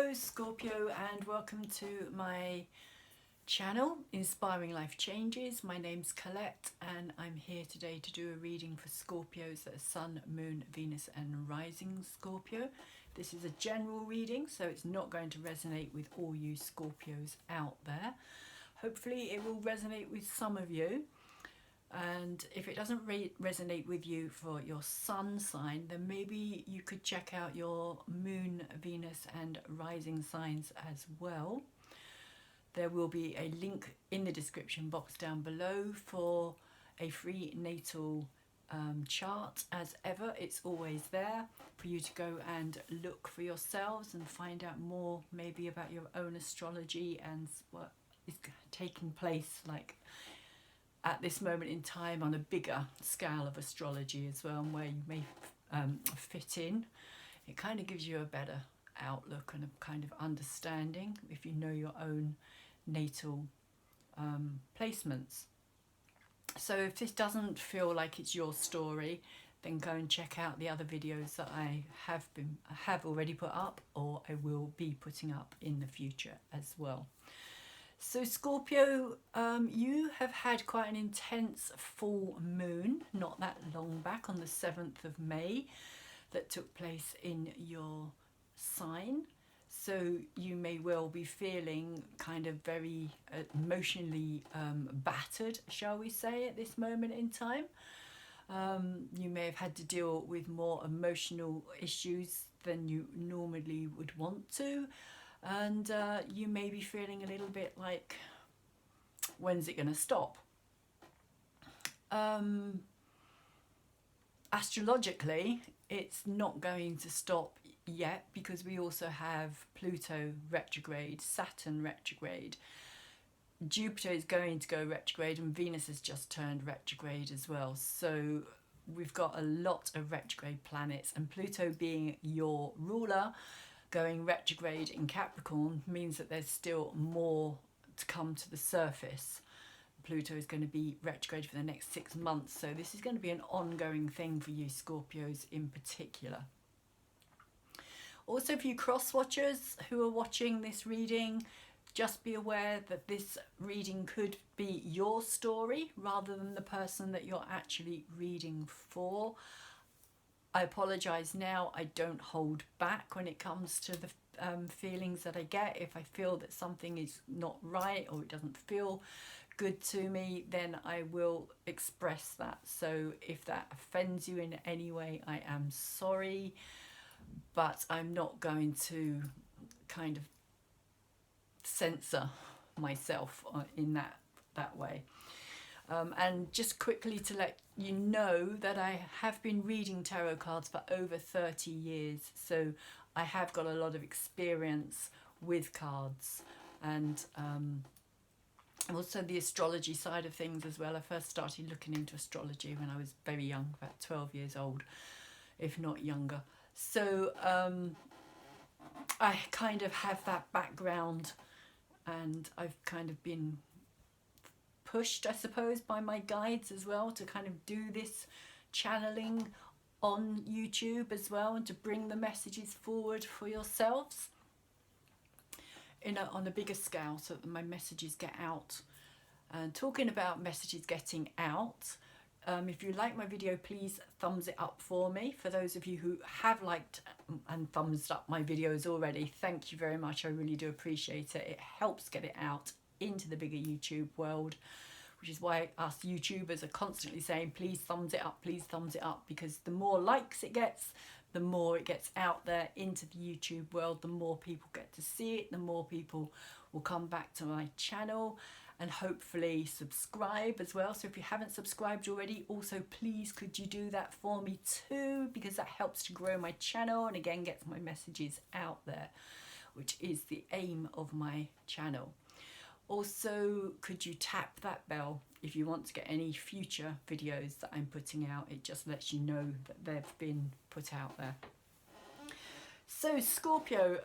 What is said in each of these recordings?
Hello Scorpio, and welcome to my channel Inspiring Life Changes. My name's Colette and I'm here today to do a reading for Scorpios that are Sun, Moon, Venus and Rising Scorpio. This is a general reading, so it's not going to resonate with all you Scorpios out there. Hopefully it will resonate with some of you. And if it doesn't resonate with you for your sun sign, then maybe you could check out your moon, Venus and rising signs as well. There will be a link in the description box down below for a free natal chart. As ever, it's always there for you to go and look for yourselves and find out more maybe about your own astrology and what is taking place like at this moment in time on a bigger scale of astrology as well, and where you may fit in. It kind of gives you a better outlook and a kind of understanding if you know your own natal placements. So if this doesn't feel like it's your story, then go and check out the other videos that I have already put up, or I will be putting up in the future as well. So Scorpio, you have had quite an intense full moon not that long back on the 7th of May that took place in your sign. So you may well be feeling kind of very emotionally battered, shall we say, at this moment in time. You may have had to deal with more emotional issues than you normally would want to. And you may be feeling a little bit like, when's it going to stop? Astrologically, it's not going to stop yet, because we also have Pluto retrograde, Saturn retrograde, Jupiter is going to go retrograde, and Venus has just turned retrograde as well. So we've got a lot of retrograde planets, and Pluto being your ruler going retrograde in Capricorn means that there's still more to come to the surface. Pluto is going to be retrograde for the next 6 months, so this is going to be an ongoing thing for you Scorpios in particular. Also, for you cross watchers who are watching this reading, just be aware that this reading could be your story rather than the person that you're actually reading for. I apologise now, I don't hold back when it comes to the feelings that I get. If I feel that something is not right or it doesn't feel good to me, then I will express that. So if that offends you in any way, I am sorry, but I'm not going to kind of censor myself in that way. And just quickly to let you know that I have been reading tarot cards for over 30 years, so I have got a lot of experience with cards, and also the astrology side of things as well. I first started looking into astrology when I was very young, about 12 years old, if not younger. So I kind of have that background, and I've kind of been pushed, I suppose, by my guides as well to kind of do this channeling on YouTube as well, and to bring the messages forward for yourselves on a bigger scale, so that my messages get out. And talking about messages getting out, if you like my video, please thumbs it up for me. For those of you who have liked and thumbs up my videos already, thank you very much. I really do appreciate it. It helps get it out into the bigger YouTube world, which is why us YouTubers are constantly saying, please thumbs it up, because the more likes it gets, the more it gets out there into the YouTube world, the more people get to see it, the more people will come back to my channel and hopefully subscribe as well. So if you haven't subscribed already, also please could you do that for me too, because that helps to grow my channel and again gets my messages out there, which is the aim of my channel. Also, could you tap that bell if you want to get any future videos that I'm putting out? It just lets you know that they've been put out there. So Scorpio,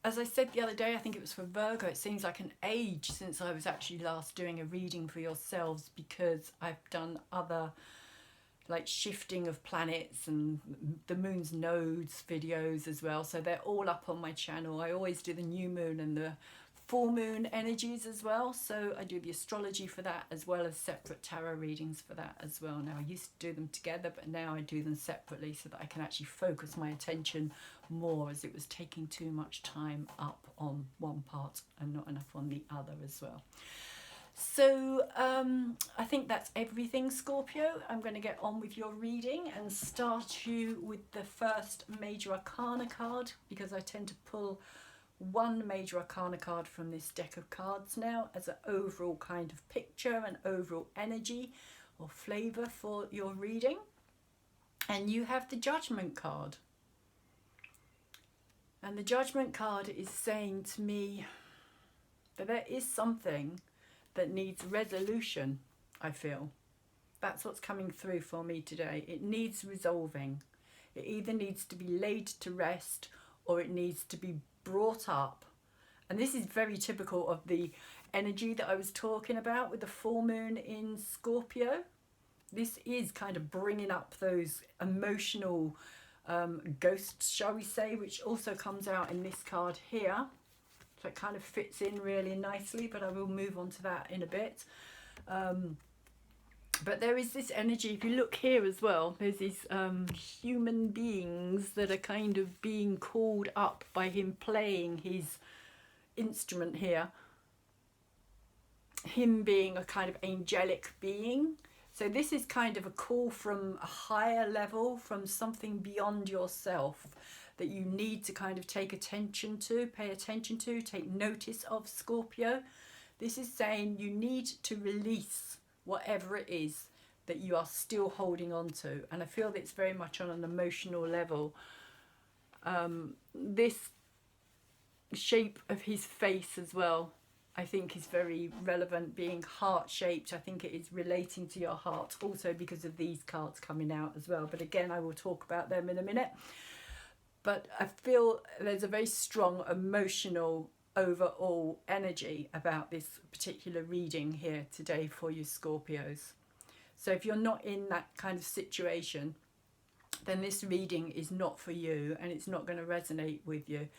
as I said the other day, I think it was for Virgo, it seems like an age since I was actually last doing a reading for yourselves, because I've done other like shifting of planets and the moon's nodes videos as well. So they're all up on my channel. I always do the new moon and the full moon energies as well. So I do the astrology for that as well as separate tarot readings for that as well. Now I used to do them together, but now I do them separately so that I can actually focus my attention more, as it was taking too much time up on one part and not enough on the other as well. So I think that's everything, Scorpio. I'm going to get on with your reading and start you with the first major arcana card, because I tend to pull one major arcana card from this deck of cards now as an overall kind of picture and overall energy or flavour for your reading. And you have the Judgment card. And the Judgment card is saying to me that there is something that needs resolution, I feel. That's what's coming through for me today. It needs resolving. It either needs to be laid to rest or it needs to be brought up. And this is very typical of the energy that I was talking about with the full moon in Scorpio. This is kind of bringing up those emotional ghosts, shall we say, which also comes out in this card here. So it kind of fits in really nicely, but I will move on to that in a bit. But there is this energy, if you look here as well, there's these human beings that are kind of being called up by him playing his instrument here. Him being a kind of angelic being. So this is kind of a call from a higher level, from something beyond yourself, that you need to kind of take attention to, pay attention to, take notice of, Scorpio. This is saying you need to release whatever it is that you are still holding on to. And I feel that it's very much on an emotional level. This shape of his face as well, I think is very relevant, being heart-shaped. I think it is relating to your heart also because of these cards coming out as well. But again, I will talk about them in a minute. But I feel there's a very strong emotional overall energy about this particular reading here today for you Scorpios. So if you're not in that kind of situation, then this reading is not for you and it's not going to resonate with you.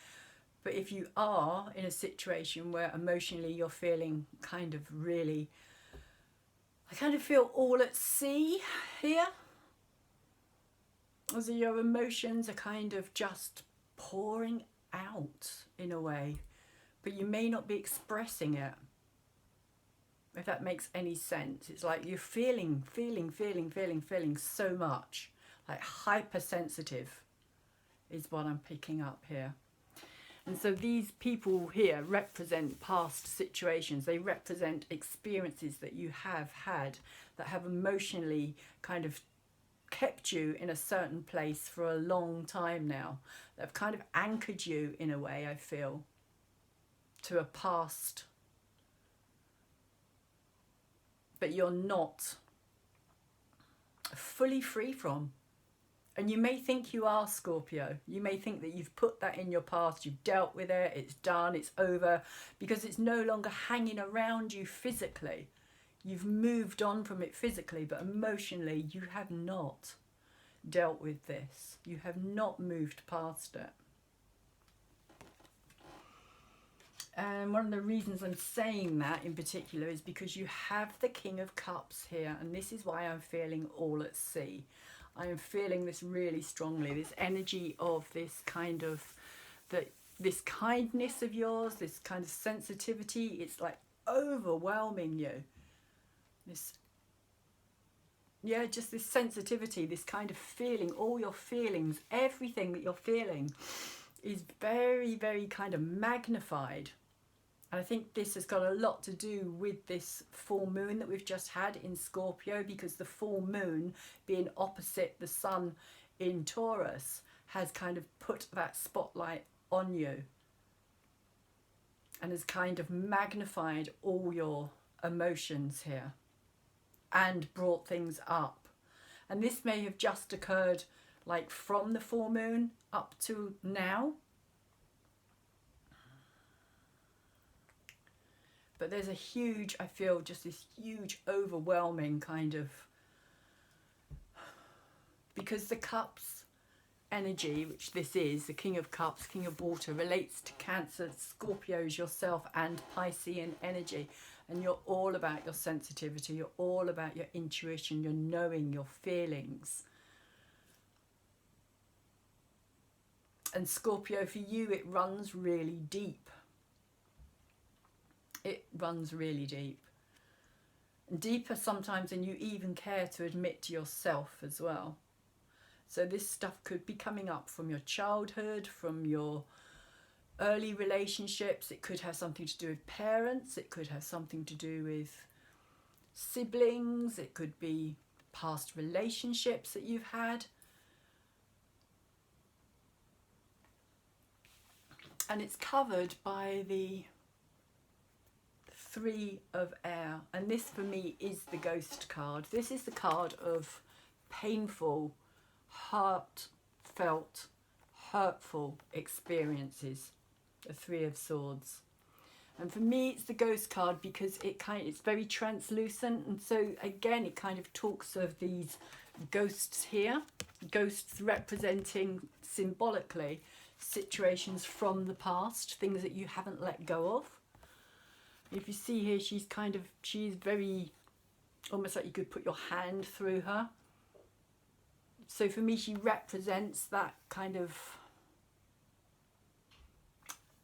But if you are in a situation where emotionally you're feeling kind of really, I kind of feel all at sea here. As your emotions are kind of just pouring out in a way, but you may not be expressing it, if that makes any sense. It's like you're feeling so much, like hypersensitive is what I'm picking up here. And so these people here represent past situations. They represent experiences that you have had that have emotionally kind of kept you in a certain place for a long time now. They've kind of anchored you in a way, I feel, to a past that you're not fully free from. And you may think you are, Scorpio. You may think that you've put that in your past, you've dealt with it, it's done, it's over, because it's no longer hanging around you physically. You've moved on from it physically, but emotionally you have not dealt with this. You have not moved past it. And one of the reasons I'm saying that in particular is because you have the King of Cups here, and this is why I'm feeling all at sea. I am feeling this really strongly, this energy of this kind of, this kindness of yours, this kind of sensitivity. It's like overwhelming you. This, yeah, just this sensitivity, this kind of feeling, all your feelings, everything that you're feeling is very, very kind of magnified. And I think this has got a lot to do with this full moon that we've just had in Scorpio, because the full moon being opposite the sun in Taurus has kind of put that spotlight on you and has kind of magnified all your emotions here and brought things up. And this may have just occurred like from the full moon up to now. But there's a huge, I feel just this huge overwhelming kind of because the Cups energy, which this is, the King of Cups, King of Water, relates to Cancer, Scorpios, yourself, and Piscean energy. And you're all about your sensitivity, you're all about your intuition, your knowing, your feelings. And Scorpio, for you, it runs really deep. It runs really deep. And deeper sometimes than you even care to admit to yourself as well. So this stuff could be coming up from your childhood, from your early relationships. It could have something to do with parents. It could have something to do with siblings. It could be past relationships that you've had. And it's covered by the Three of Air. And this for me is the Ghost card. This is the card of painful, heartfelt, hurtful experiences. The Three of Swords. And for me it's the Ghost card because it's very translucent, and so again it kind of talks of these ghosts here, ghosts representing symbolically situations from the past, things that you haven't let go of. If you see here, she's very, almost like you could put your hand through her. So for me, she represents that kind of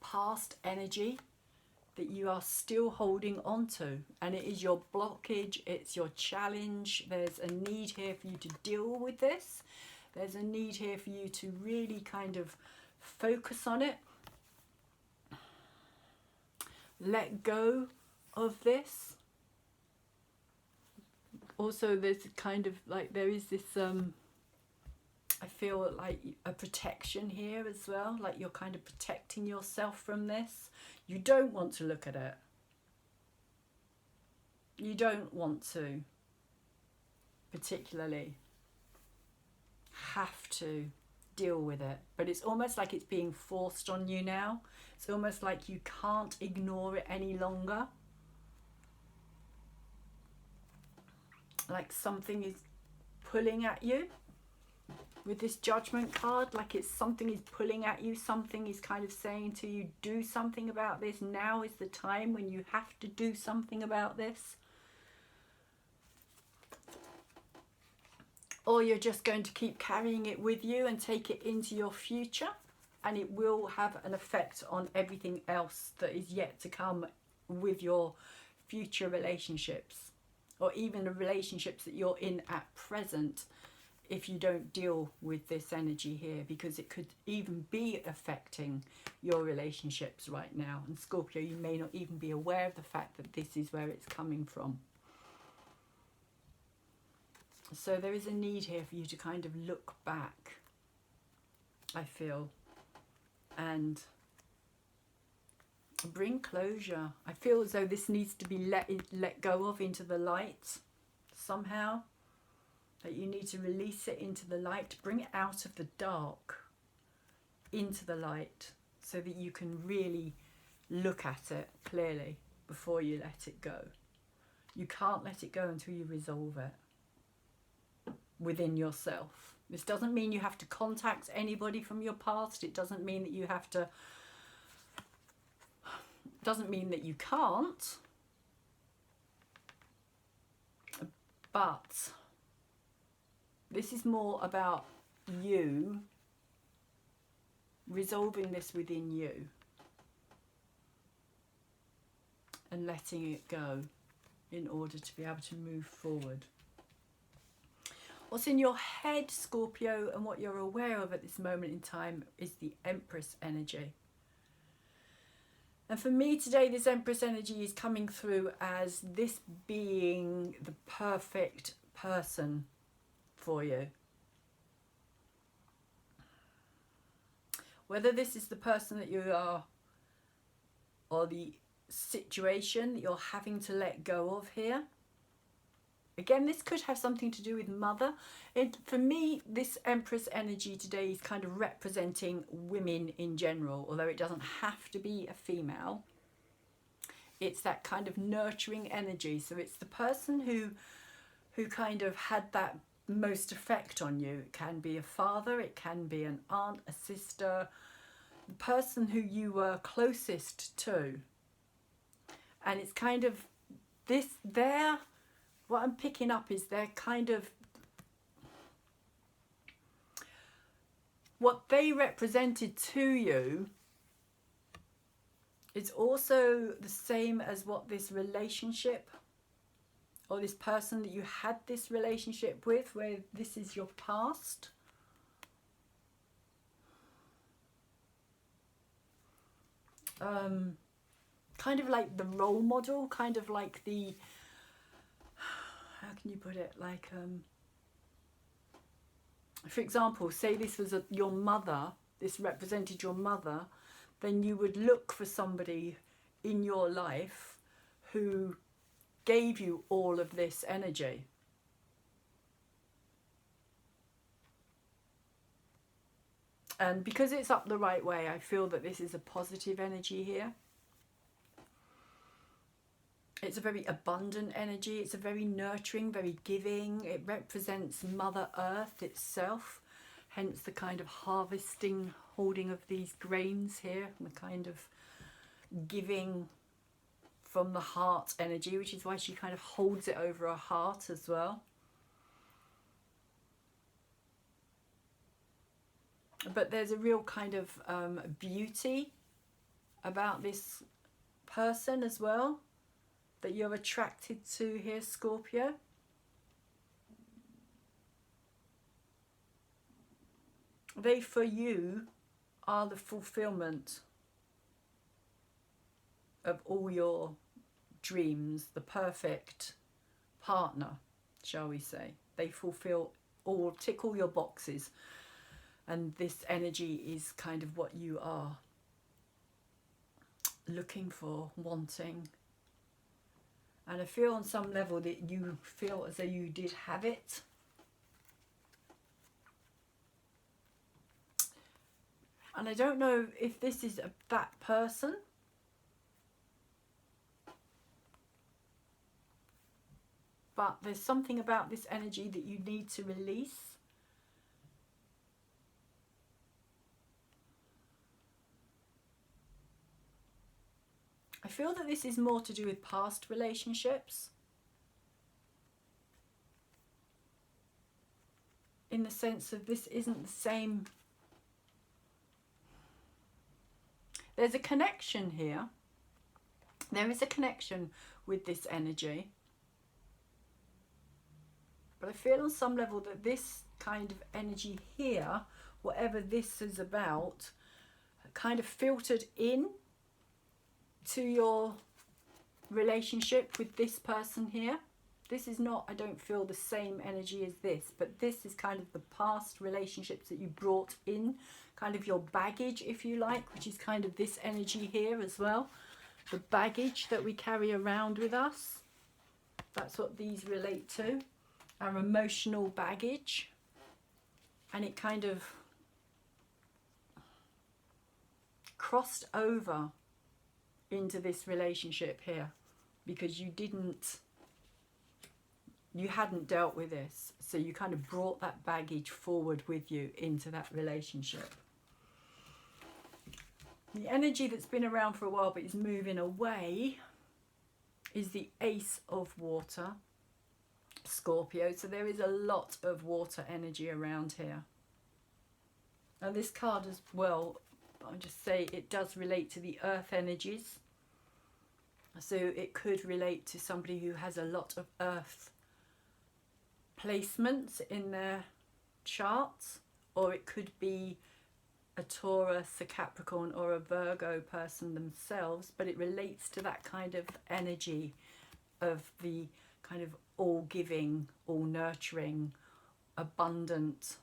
past energy that you are still holding on to. And it is your blockage, it's your challenge. There's a need here for you to deal with this. There's a need here for you to really kind of focus on it. Let go of this. Also, there's kind of like, there is this, I feel like a protection here as well. Like you're kind of protecting yourself from this. You don't want to look at it. You don't want to particularly have to deal with it, but it's almost like it's being forced on you now. It's almost like you can't ignore it any longer. Like something is pulling at you with this Judgment card, like it's something is pulling at you, something is kind of saying to you, do something about this. Now is the time when you have to do something about this. Or you're just going to keep carrying it with you and take it into your future, and it will have an effect on everything else that is yet to come with your future relationships, or even the relationships that you're in at present, if you don't deal with this energy here, because it could even be affecting your relationships right now. And Scorpio, you may not even be aware of the fact that this is where it's coming from. So there is a need here for you to kind of look back, I feel, and bring closure. I feel as though this needs to be let go of into the light somehow. That you need to release it into the light, bring it out of the dark into the light, so that you can really look at it clearly before you let it go. You can't let it go until you resolve it within yourself. This doesn't mean you have to contact anybody from your past. It doesn't mean that you have to, doesn't mean that you can't, but this is more about you resolving this within you and letting it go in order to be able to move forward. What's in your head, Scorpio, and what you're aware of at this moment in time is the Empress energy. And for me today, this Empress energy is coming through as this being the perfect person for you. Whether this is the person that you are, or the situation that you're having to let go of here. Again, this could have something to do with mother. For me, this Empress energy today is kind of representing women in general, although it doesn't have to be a female. It's that kind of nurturing energy. So it's the person who kind of had that most effect on you. It can be a father, it can be an aunt, a sister, the person who you were closest to. And it's kind of this, what I'm picking up is they're kind of, what they represented to you is also the same as what this relationship or this person that you had this relationship with, where this is your past. Kind of like the role model, kind of like the, how can you put it, like, for example, say this was your mother, this represented your mother, then you would look for somebody in your life who gave you all of this energy. And because it's up the right way, I feel that this is a positive energy here. It's a very abundant energy. It's a very nurturing, very giving. It represents Mother Earth itself. Hence the kind of harvesting, holding of these grains here. And the kind of giving from the heart energy, which is why she kind of holds it over her heart as well. But there's a real kind of beauty about this person as well that you're attracted to here, Scorpio. They, for you, are the fulfillment of all your dreams, the perfect partner, shall we say. They fulfill all, tick all your boxes. And this energy is kind of what you are looking for, wanting. And I feel on some level that you feel as though you did have it. And I don't know if this is that person. But there's something about this energy that you need to release. I feel that this is more to do with past relationships. In the sense of this isn't the same. There's a connection here. There is a connection with this energy. But I feel on some level that this kind of energy here, whatever this is about, kind of filtered in to your relationship with this person here. This is not, I don't feel, the same energy as this, but this is kind of the past relationships that you brought in, kind of your baggage, if you like, which is kind of this energy here as well. The baggage that we carry around with us. That's what these relate to. Our emotional baggage. And it kind of crossed over into this relationship here because you hadn't dealt with this, so you kind of brought that baggage forward with you into that relationship. The energy that's been around for a while but is moving away is the Ace of Water, Scorpio. So there is a lot of water energy around here. And this card as well, I'll just say it does relate to the earth energies. So it could relate to somebody who has a lot of earth placements in their charts, or it could be a Taurus, a Capricorn or a Virgo person themselves, but it relates to that kind of energy of the kind of all giving, all nurturing, abundant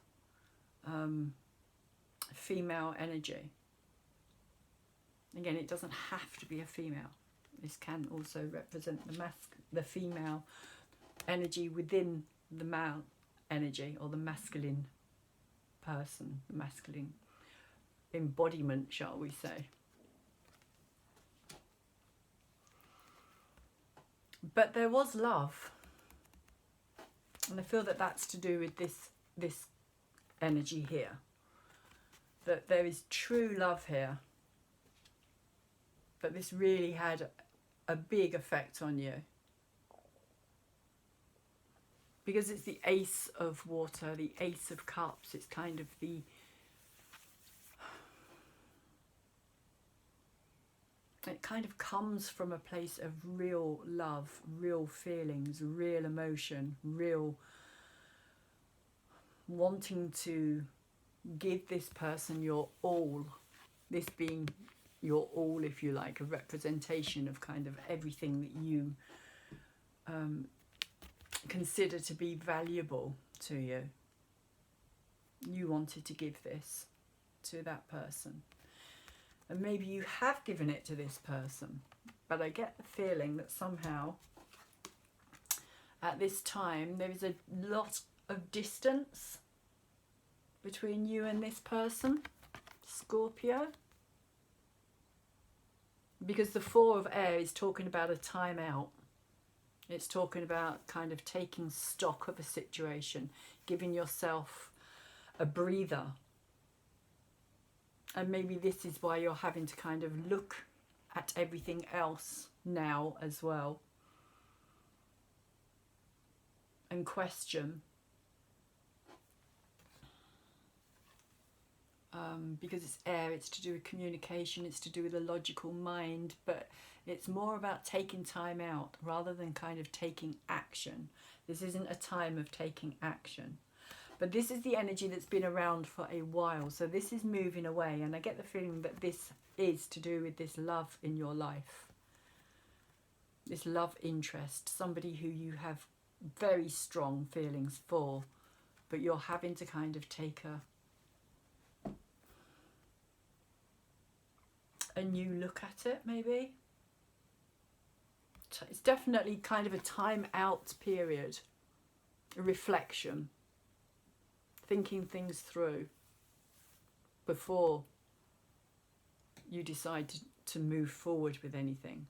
female energy. Again, it doesn't have to be a female. This can also represent the female energy within the male energy, or the masculine person, the masculine embodiment, shall we say. But there was love. And I feel that that's to do with this energy here. That there is true love here. But this really had a big effect on you. Because it's the Ace of Water, the Ace of Cups. It's kind of the... It kind of comes from a place of real love, real feelings, real emotion, real wanting to give this person your all. This being your all, if you like, a representation of kind of everything that you consider to be valuable to you. You wanted to give this to that person. And maybe you have given it to this person, but I get the feeling that somehow at this time there is a lot of distance between you and this person, Scorpio. Because the Four of Air is talking about a time out. It's talking about kind of taking stock of a situation, giving yourself a breather. And maybe this is why you're having to kind of look at everything else now as well. And question. Because it's air, it's to do with communication, it's to do with the logical mind, but it's more about taking time out rather than kind of taking action. This isn't a time of taking action. But this is the energy that's been around for a while. So this is moving away. And I get the feeling that this is to do with this love in your life. This love interest. Somebody who you have very strong feelings for. But you're having to kind of take a new look at it, maybe. It's definitely kind of a time out period. A reflection. Thinking things through before you decide to move forward with anything.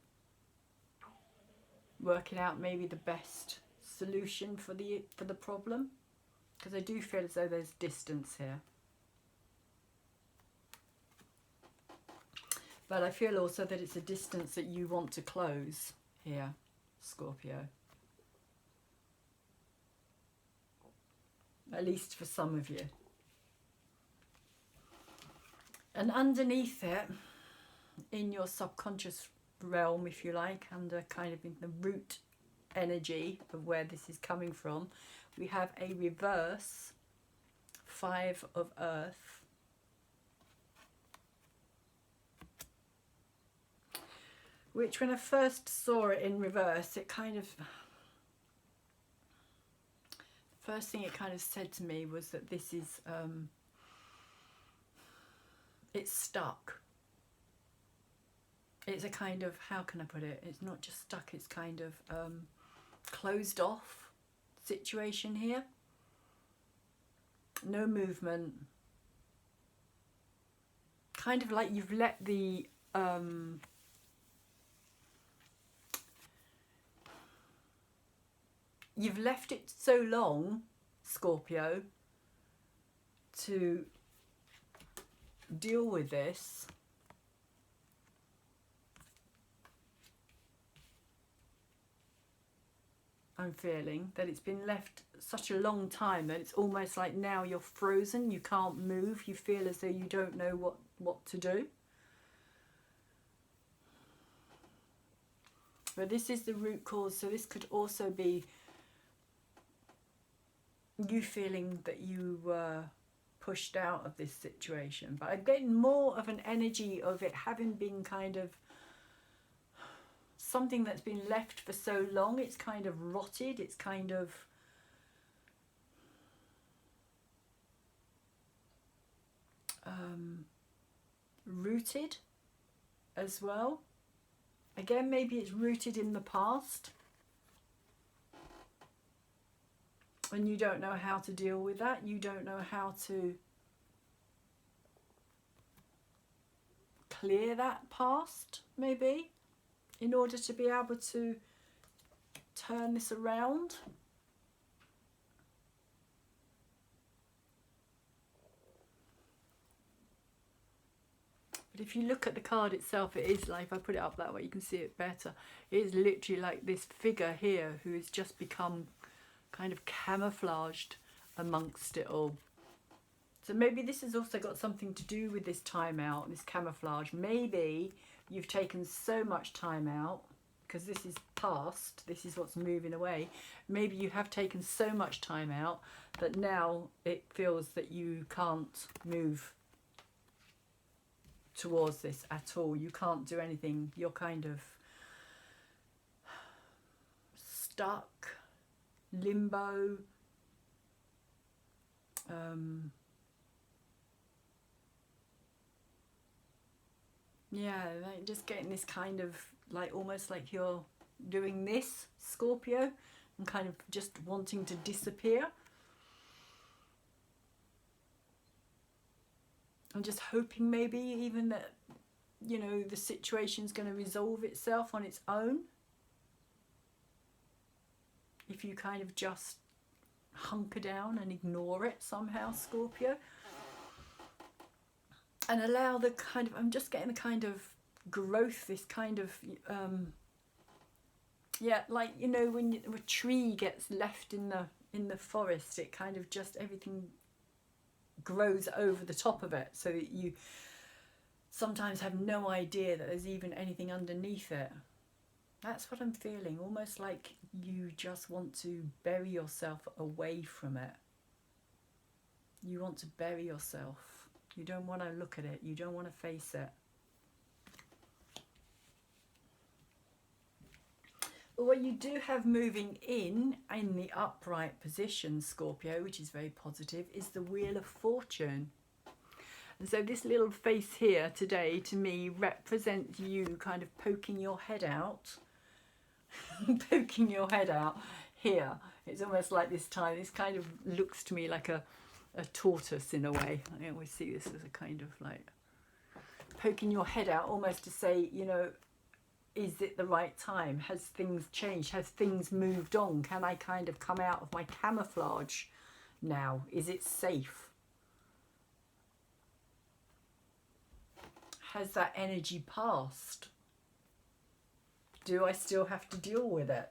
Working out maybe the best solution for the problem, because I do feel as though there's distance here. But I feel also that it's a distance that you want to close here, Scorpio. At least for some of you. And underneath it, in your subconscious realm, if you like, under kind of in the root energy of where this is coming from, we have a reverse 5 of Earth. Which when I first saw it in reverse, it kind of... First thing it kind of said to me was that this is, it's stuck. It's a kind of, how can I put it? It's not just stuck, it's kind of closed off situation here. No movement. Kind of like you've let the, you've left it so long, Scorpio, to deal with this. I'm feeling that it's been left such a long time that it's almost like now you're frozen, you can't move, you feel as though you don't know what to do. But this is the root cause, so this could also be you feeling that you were pushed out of this situation. But I'm getting more of an energy of it having been kind of something that's been left for so long. It's kind of rotted, it's kind of rooted as well. Again, maybe it's rooted in the past. And you don't know how to deal with that. You don't know how to clear that past, maybe, in order to be able to turn this around. But if you look at the card itself, it is like, if I put it up that way, you can see it better. It is literally like this figure here who has just become kind of camouflaged amongst it all. So maybe this has also got something to do with this time out, this camouflage. Maybe you've taken so much time out, because this is past, this is what's moving away. Maybe you have taken so much time out that now it feels that you can't move towards this at all. You can't do anything. You're kind of stuck, limbo. Yeah, like just getting this kind of like almost like you're doing this, Scorpio, and kind of just wanting to disappear. I'm just hoping maybe even that, you know, the situation's going to resolve itself on its own. If you kind of just hunker down and ignore it somehow, Scorpio. And allow the kind of, I'm just getting the kind of growth, this kind of, yeah, like, you know, when a tree gets left in the forest, it kind of just, everything grows over the top of it, so that you sometimes have no idea that there's even anything underneath it. That's what I'm feeling, almost like you just want to bury yourself away from it. You want to bury yourself. You don't want to look at it. You don't want to face it. But what you do have moving in the upright position, Scorpio, which is very positive, is the Wheel of Fortune. And so this little face here today, to me, represents you kind of poking your head out. Poking your head out here. It's almost like this time. This kind of looks to me like a tortoise in a way. I always see this as a kind of like poking your head out, almost to say, you know, is it the right time? Has things changed? Has things moved on? Can I kind of come out of my camouflage now? Is it safe? Has that energy passed? Do I still have to deal with it?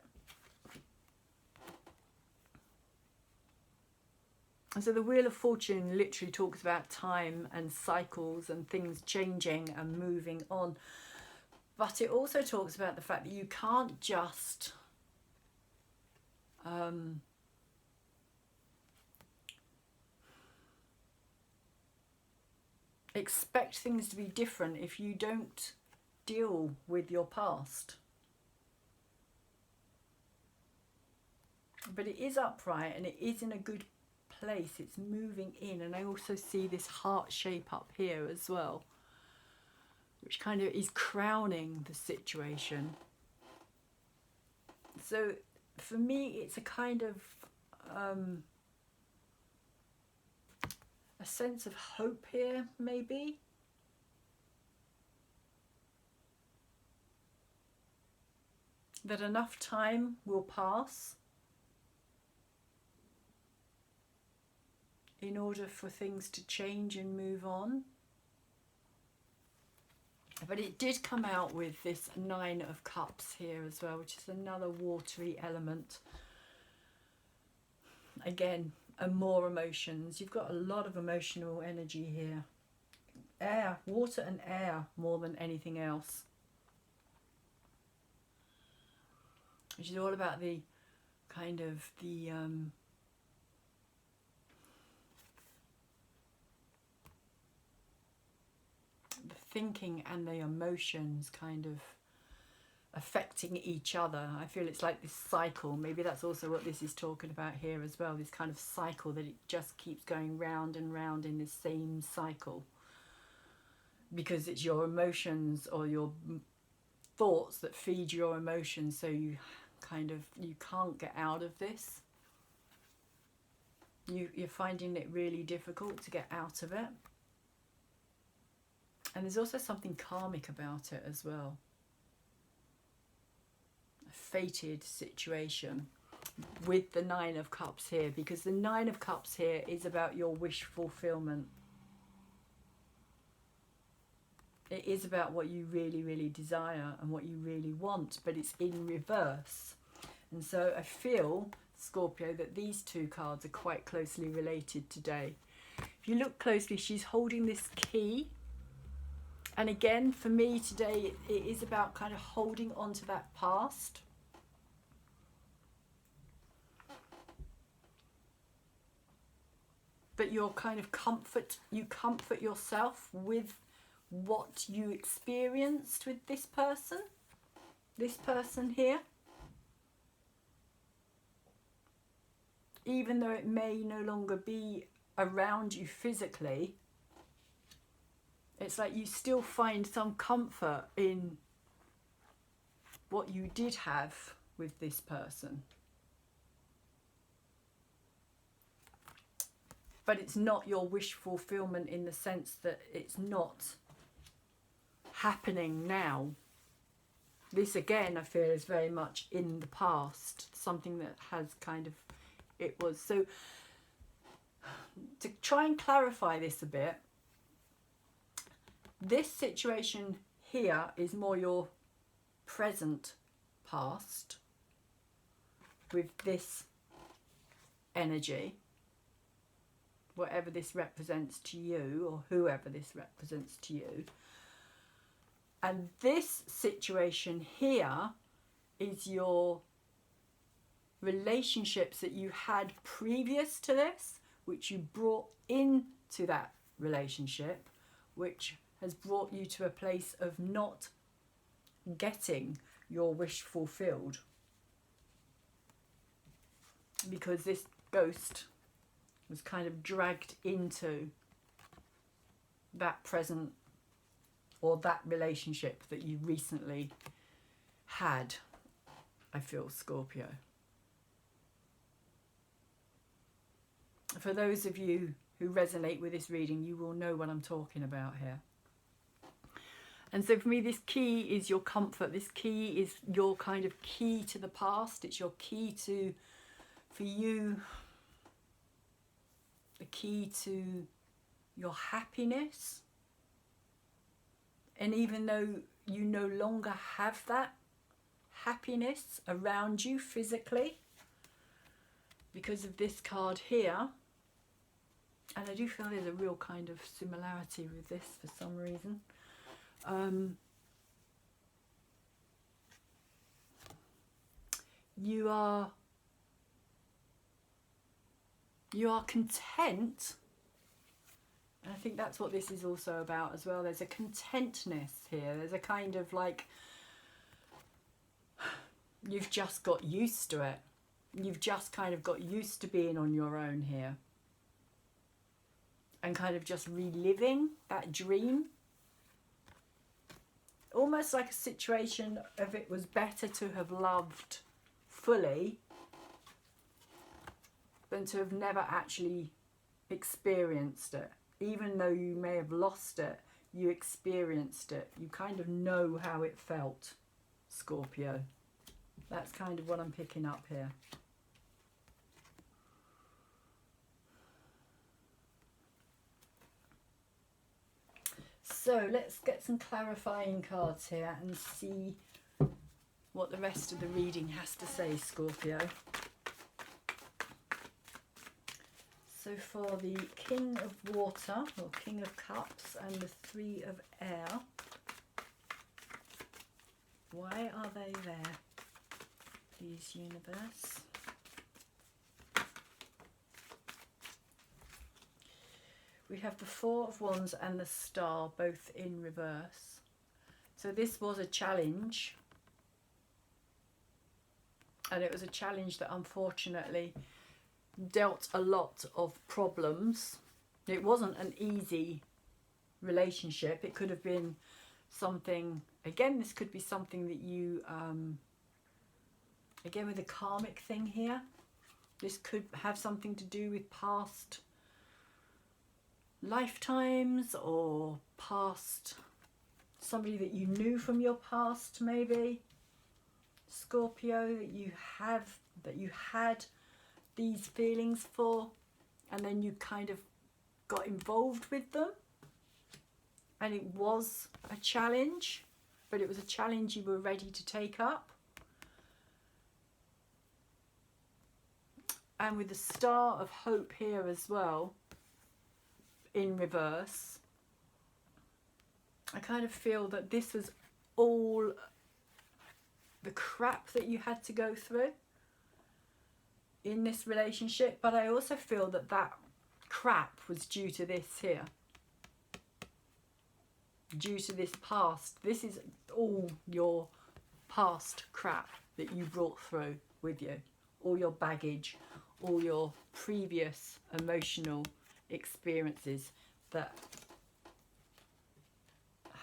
And so the Wheel of Fortune literally talks about time and cycles and things changing and moving on. But it also talks about the fact that you can't just expect things to be different if you don't deal with your past. But it is upright and it is in a good place. It's moving in, and I also see this heart shape up here as well, which kind of is crowning the situation. So for me, it's a kind of a sense of hope here, maybe. That enough time will pass in order for things to change and move on. But it did come out with this 9 of Cups here as well, which is another watery element. Again, and more emotions. You've got a lot of emotional energy here. Air, water and air more than anything else. Which is all about the kind of the thinking and the emotions kind of affecting each other. I feel it's like this cycle. Maybe that's also what this is talking about here as well, this kind of cycle that it just keeps going round and round in this same cycle, because it's your emotions or your thoughts that feed your emotions, so you can't get out of this. You're finding it really difficult to get out of it. And there's also something karmic about it as well. A fated situation with the 9 of Cups here, because the 9 of Cups here is about your wish fulfillment. It is about what you really, really desire and what you really want, but it's in reverse. And so I feel, Scorpio, that these two cards are quite closely related today. If you look closely, she's holding this key. And again, for me today, it is about kind of holding on to that past. But you're kind of you comfort yourself with what you experienced with this person here. Even though it may no longer be around you physically, it's like you still find some comfort in what you did have with this person. But it's not your wish fulfillment in the sense that it's not happening now. This again, I feel, is very much in the past, something that has kind of, it was. So to try and clarify this a bit, this situation here is more your present past with this energy, whatever this represents to you or whoever this represents to you. And this situation here is your relationships that you had previous to this, which you brought into that relationship, which has brought you to a place of not getting your wish fulfilled. Because this ghost was kind of dragged into that present or that relationship that you recently had, I feel, Scorpio. For those of you who resonate with this reading, you will know what I'm talking about here. And so for me, this key is your comfort. This key is your kind of key to the past. It's your key to, for you, the key to your happiness. And even though you no longer have that happiness around you physically, because of this card here, and I do feel there's a real kind of similarity with this for some reason. You are content, and I think that's what this is also about as well. There's a contentness here. There's a kind of like, you've just got used to it. You've just kind of got used to being on your own here and kind of just reliving that dream. Almost like a situation of it was better to have loved fully than to have never actually experienced it. Even though you may have lost it, you experienced it. You kind of know how it felt, Scorpio. That's kind of what I'm picking up here. So let's get some clarifying cards here and see what the rest of the reading has to say, Scorpio. So for the King of Water, or King of Cups, and the Three of Air, why are they there, please, universe? We have the Four of Wands and the Star, both in reverse. So this was a challenge. And it was a challenge that unfortunately dealt a lot of problems. It wasn't an easy relationship. It could have been something, again, this could be something that you, again with the karmic thing here, this could have something to do with past lifetimes or past, somebody that you knew from your past maybe, Scorpio, that you had these feelings for, and then you kind of got involved with them. And it was a challenge, but it was a challenge you were ready to take up. And with the Star of Hope here as well, in reverse, I kind of feel that this was all the crap that you had to go through in this relationship. But I also feel that that crap was due to this here. Due to this past. This is all your past crap that you brought through with you. All your baggage, all your previous emotional experiences that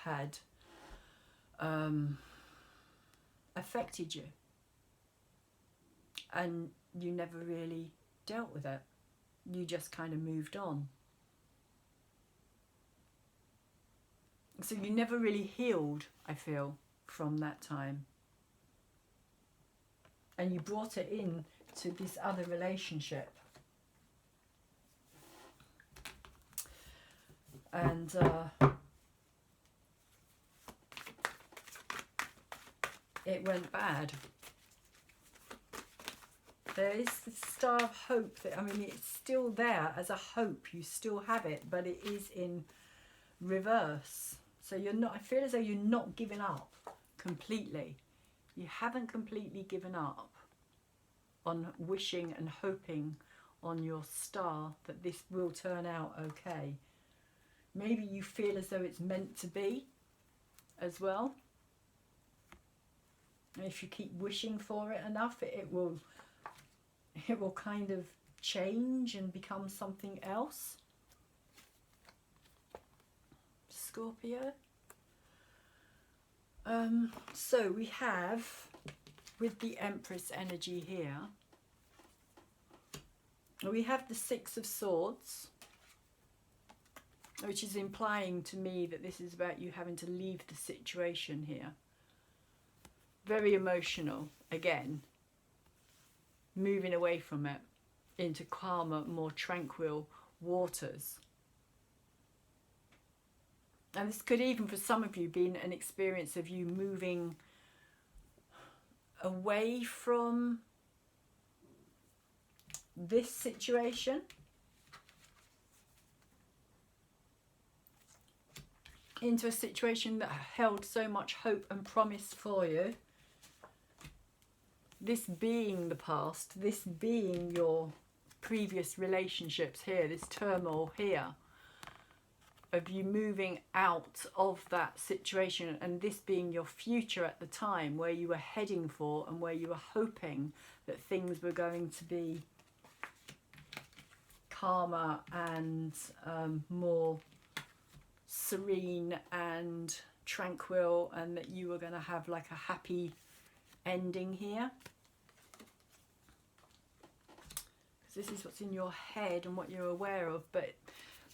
had affected you, and you never really dealt with it. You just kind of moved on. So you never really healed, I feel, from that time. And you brought it in to this other relationship. And it went bad. There is the Star of Hope. That, I mean, it's still there as a hope. You still have it, but it is in reverse. So you're not, I feel as though you're not giving up completely. You haven't completely given up on wishing and hoping on your star that this will turn out okay. Maybe you feel as though it's meant to be as well. And if you keep wishing for it enough, it will kind of change and become something else. Scorpio. So we have, with the Empress energy here, we have the Six of Swords, which is implying to me that this is about you having to leave the situation here. Very emotional, again, moving away from it into calmer, more tranquil waters. And this could even, for some of you, be an experience of you moving away from this situation into a situation that held so much hope and promise for you. This being the past, this being your previous relationships here, this turmoil here, of you moving out of that situation, and this being your future at the time, where you were heading for and where you were hoping that things were going to be calmer and more serene and tranquil, and that you were going to have like a happy ending here. Because this is what's in your head and what you're aware of. But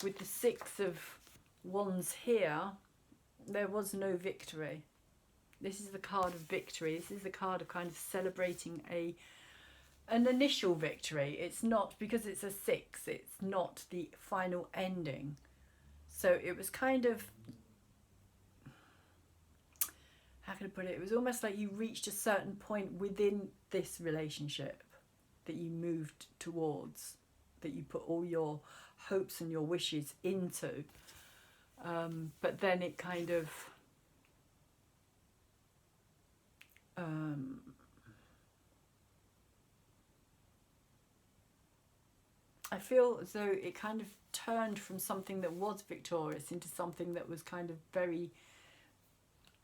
with the Six of Wands here, there was no victory. This is the card of victory. This is the card of kind of celebrating an initial victory. It's not, because it's a six, it's not the final ending. So it was kind of, how can I put it? It was almost like you reached a certain point within this relationship that you moved towards, that you put all your hopes and your wishes into. But then it kind of I feel as though it kind of turned from something that was victorious into something that was kind of very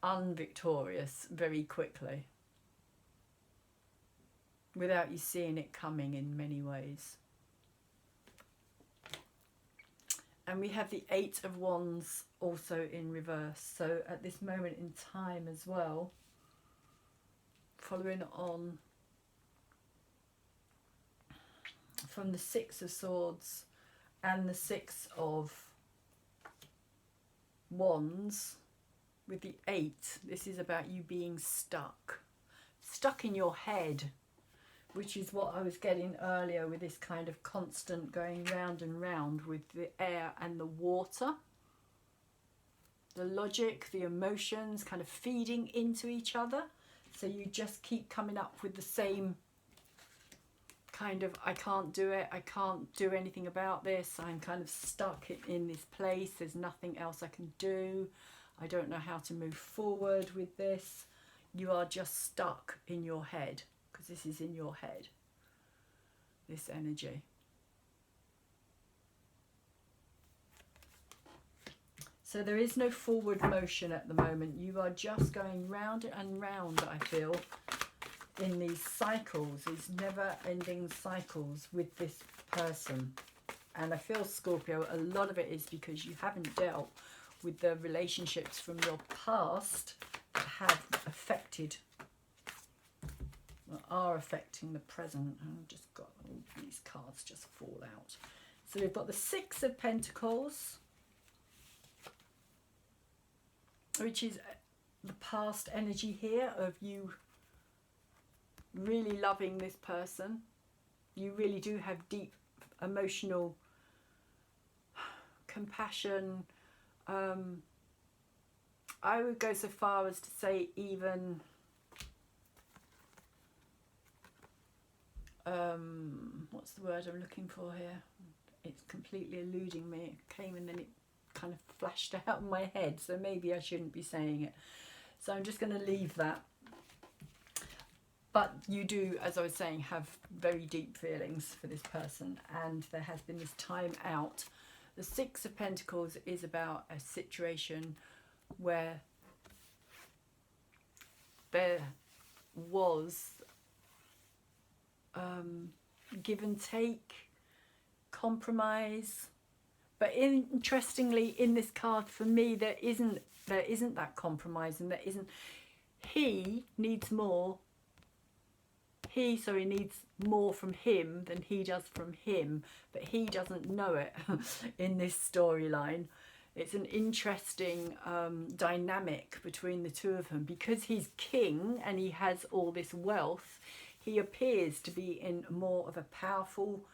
unvictorious very quickly, without you seeing it coming in many ways. And we have the Eight of Wands also in reverse. So at this moment in time as well, following on from the Six of Swords and the Six of Wands, with the Eight, this is about you being stuck in your head, which is what I was getting earlier with this kind of constant going round and round with the air and the water. the logic, the emotions kind of feeding into each other. So you just keep coming up with the same kind of, I can't do it, I can't do anything about this, I'm kind of stuck in this place, there's nothing else I can do, I don't know how to move forward with this. You are just stuck in your head, because this is in your head, this energy. So there is no forward motion at the moment. You are just going round and round, I feel, in these cycles, these never-ending cycles with this person. And I feel, Scorpio, a lot of it is because you haven't dealt with the relationships from your past that have affected, or are affecting the present. I've just got all these cards just fall out. So we've got the Six of Pentacles, which is the past energy here of you really loving this person. You really do have deep emotional compassion. I would go so far as to say even what's the word I'm looking for here? It's completely eluding me. It came and then it kind of flashed out in my head, so maybe I shouldn't be saying it. So I'm just going to leave that. But you do, as I was saying, have very deep feelings for this person, and there has been this time out. The Six of Pentacles is about a situation where there was give and take, compromise. But interestingly, in this card, for me, there isn't that compromise, and there isn't. He needs more. He needs more from him than he does from him, but he doesn't know it in this storyline. It's an interesting dynamic between the two of them, because he's king and he has all this wealth. He appears to be in more of a powerful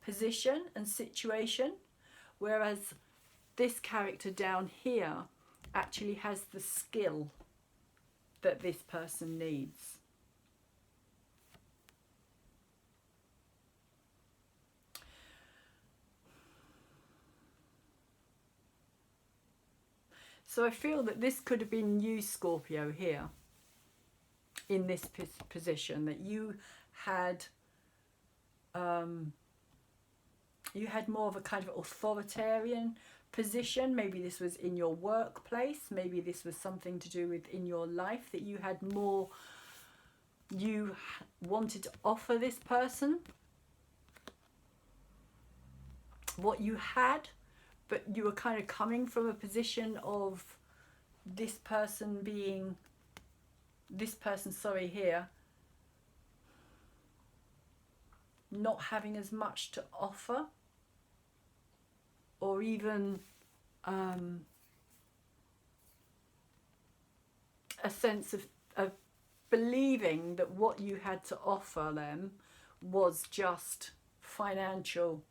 position and situation, whereas this character down here actually has the skill that this person needs. So I feel that this could have been you, Scorpio, here in this position, that you had more of a kind of authoritarian position. Maybe this was in your workplace, maybe this was something to do with in your life, that you had more you wanted to offer this person what you had, but you were kind of coming from a position of this person here not having as much to offer, or even a sense of believing that what you had to offer them was just financial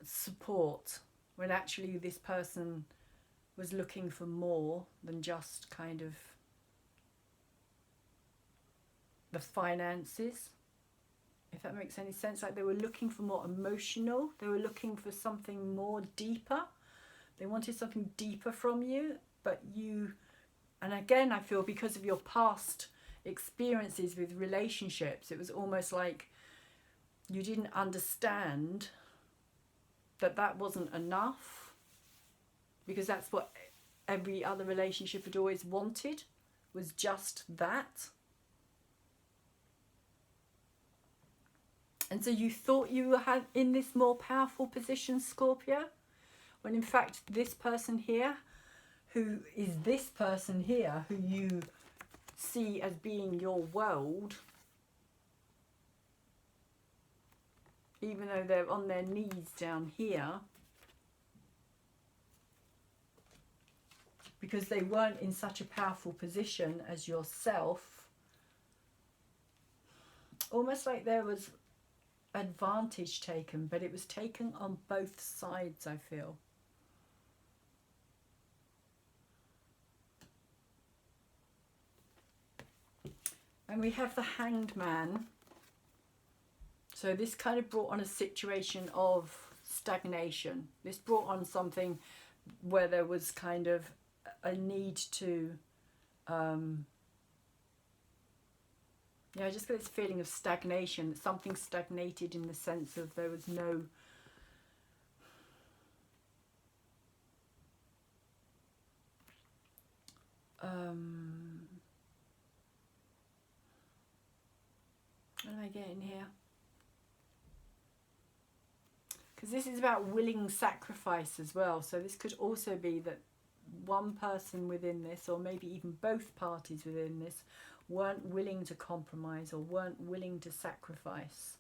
support, when actually this person was looking for more than just kind of the finances, if that makes any sense. Like, they were looking for more emotional, they were looking for something more deeper, they wanted something deeper from you. But you, and again, I feel because of your past experiences with relationships, it was almost like you didn't understand that that wasn't enough, because that's what every other relationship had always wanted, was just that. And so you thought you were in this more powerful position, Scorpio, when in fact this person here, who is this person here, who you see as being your world, even though they're on their knees down here, because they weren't in such a powerful position as yourself, almost like there was advantage taken, but it was taken on both sides, I feel. And we have the Hanged Man. So this kind of brought on a situation of stagnation. This brought on something where there was kind of a need to, yeah, I just got this feeling of stagnation. Something stagnated in the sense of there was no, what am I getting here? Because this is about willing sacrifice as well. So this could also be that one person within this, or maybe even both parties within this, weren't willing to compromise or weren't willing to sacrifice.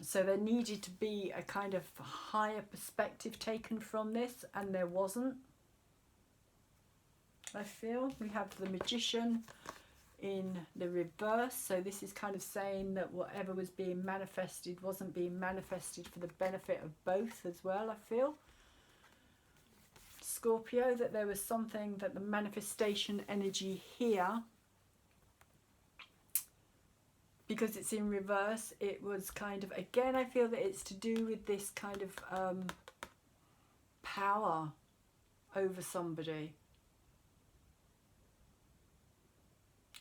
So there needed to be a kind of higher perspective taken from this, and there wasn't. I feel we have the Magician in the reverse, so this is kind of saying that whatever was being manifested wasn't being manifested for the benefit of both as well. I feel, Scorpio, that there was something that the manifestation energy here, because it's in reverse, it was kind of, again, I feel that it's to do with this kind of power over somebody.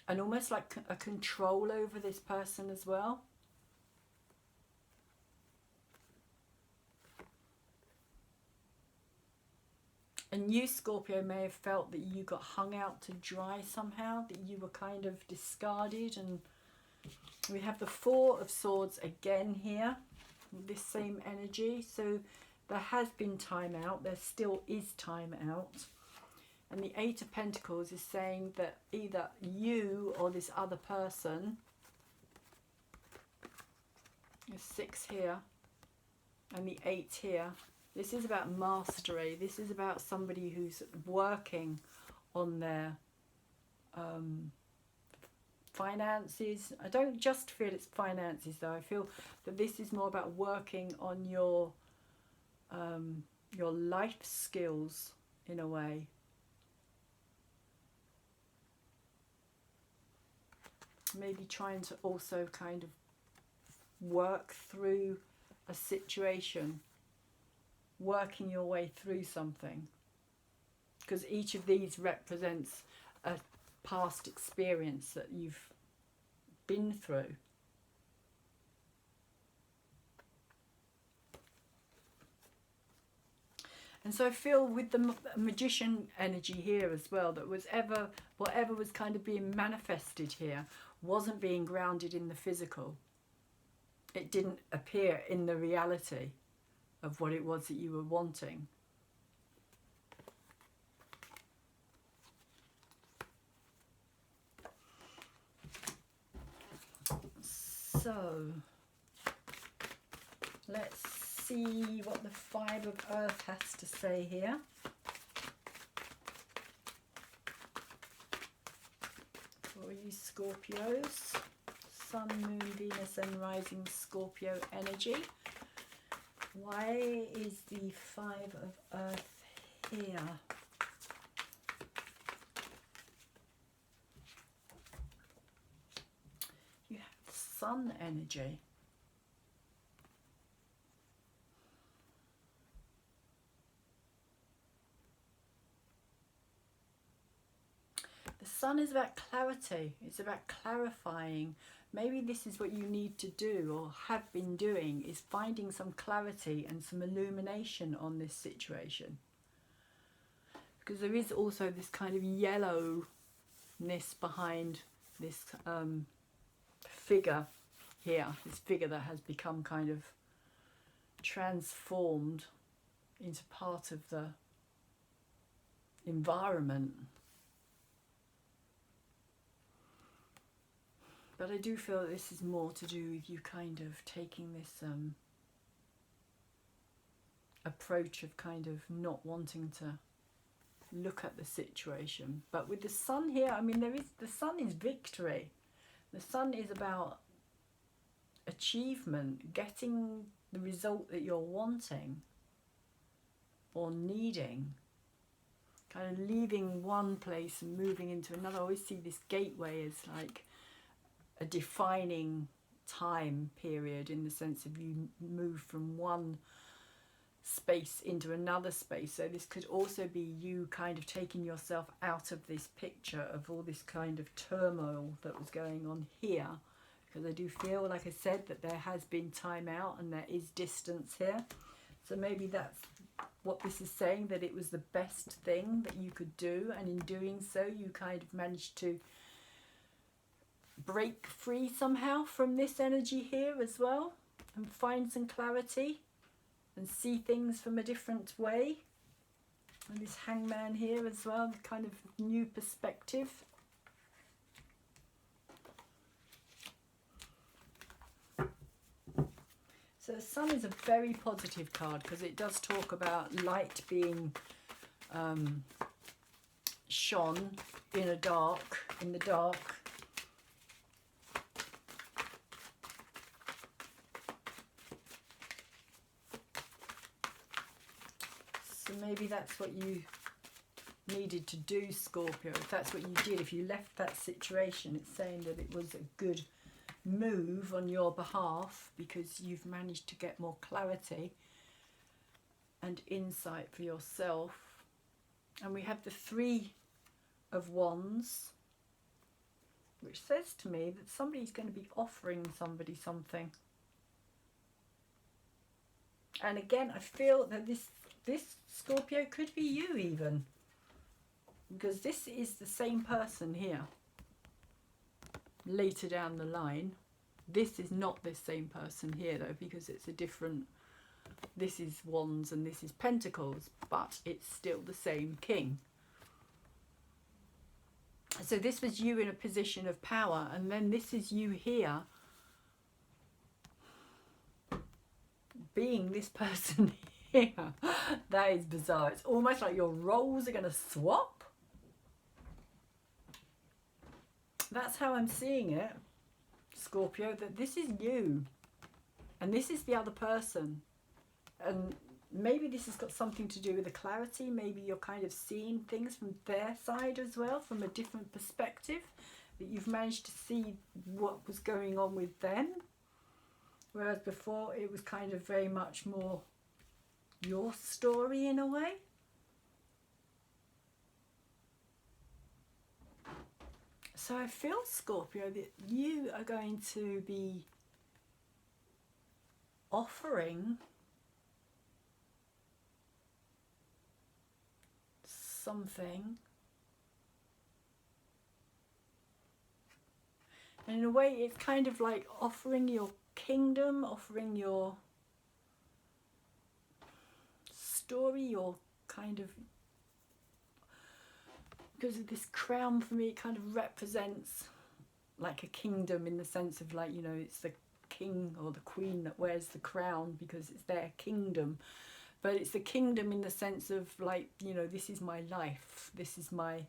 And almost like a control over this person as well. And you, Scorpio, may have felt that you got hung out to dry somehow, that you were kind of discarded. And we have the Four of Swords again here, this same energy. So there has been time out, there still is time out. And the Eight of Pentacles is saying that either you or this other person, there's 6 here and the 8 here, this is about mastery. This is about somebody who's working on their finances. I don't just feel it's finances though. I feel that this is more about working on your life skills in a way. Maybe trying to also kind of work through a situation, working your way through something, because each of these represents a past experience that you've been through. And so I feel with the Magician energy here as well, that whatever was kind of being manifested here wasn't being grounded in the physical. It didn't appear in the reality of what it was that you were wanting. So let's see what the Five of Earth has to say here. For you Scorpios, Sun, Moon, Venus and Rising Scorpio energy. Why is the Five of Earth here? You have Sun energy. The Sun is about clarity. It's about clarifying. Maybe this is what you need to do or have been doing, is finding some clarity and some illumination on this situation. Because there is also this kind of yellowness behind this figure here. This figure that has become kind of transformed into part of the environment. But I do feel that this is more to do with you kind of taking this approach of kind of not wanting to look at the situation. But with the Sun here, I mean, the Sun is victory. The Sun is about achievement, getting the result that you're wanting or needing. kind of leaving one place and moving into another. I always see this gateway as like a defining time period, in the sense of you move from one space into another space. So this could also be you kind of taking yourself out of this picture of all this kind of turmoil that was going on here, because I do feel, like I said, that there has been time out and there is distance here. So maybe that's what this is saying, that it was the best thing that you could do, and in doing so you kind of managed to break free somehow from this energy here as well, and find some clarity and see things from a different way. And this Hangman here as well, kind of new perspective. So the Sun is a very positive card, because it does talk about light being shone in the dark. So maybe that's what you needed to do, Scorpio. If that's what you did, if you left that situation, it's saying that it was a good move on your behalf, because you've managed to get more clarity and insight for yourself. And we have the Three of Wands, which says to me that somebody's going to be offering somebody something. And again, I feel that this Scorpio could be you even, because this is the same person here later down the line. This is not this same person here though, because it's a different, this is Wands and this is Pentacles, but it's still the same king. So this was you in a position of power, and then this is you here being this person here. That is bizarre. It's almost like your roles are going to swap. That's how I'm seeing it, Scorpio, that this is you and this is the other person. And maybe this has got something to do with the clarity. Maybe you're kind of seeing things from their side as well, from a different perspective, that you've managed to see what was going on with them. Whereas before it was kind of very much more your story in a way. So I feel, Scorpio, that you are going to be offering something. And in a way, it's kind of like offering your kingdom, offering your story, your kind of, because of this crown, for me it kind of represents like a kingdom, in the sense of, like, you know, it's the king or the queen that wears the crown because it's their kingdom. But it's the kingdom in the sense of, like, you know, this is my life, this is my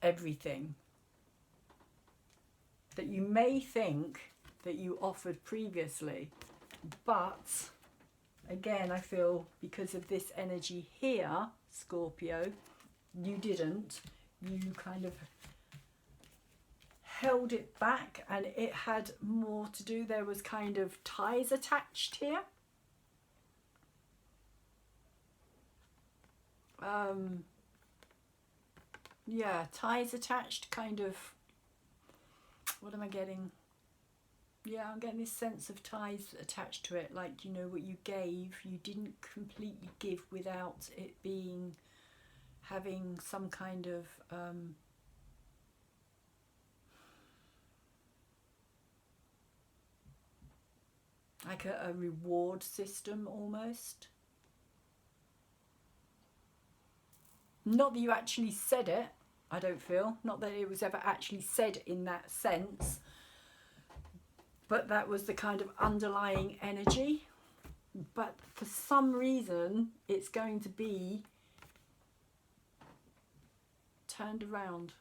everything. That you may think that you offered previously, but again, I feel because of this energy here, Scorpio, you didn't. You kind of held it back, and it had more to do. There was kind of ties attached here. Yeah, ties attached, kind of. What am I getting? Yeah, I'm getting this sense of ties attached to it. Like, you know, what you gave, you didn't completely give without it being, having some kind of like a reward system almost. Not that you actually said it, I don't feel. Not that it was ever actually said in that sense. But that was the kind of underlying energy. But for some reason, it's going to be turned around.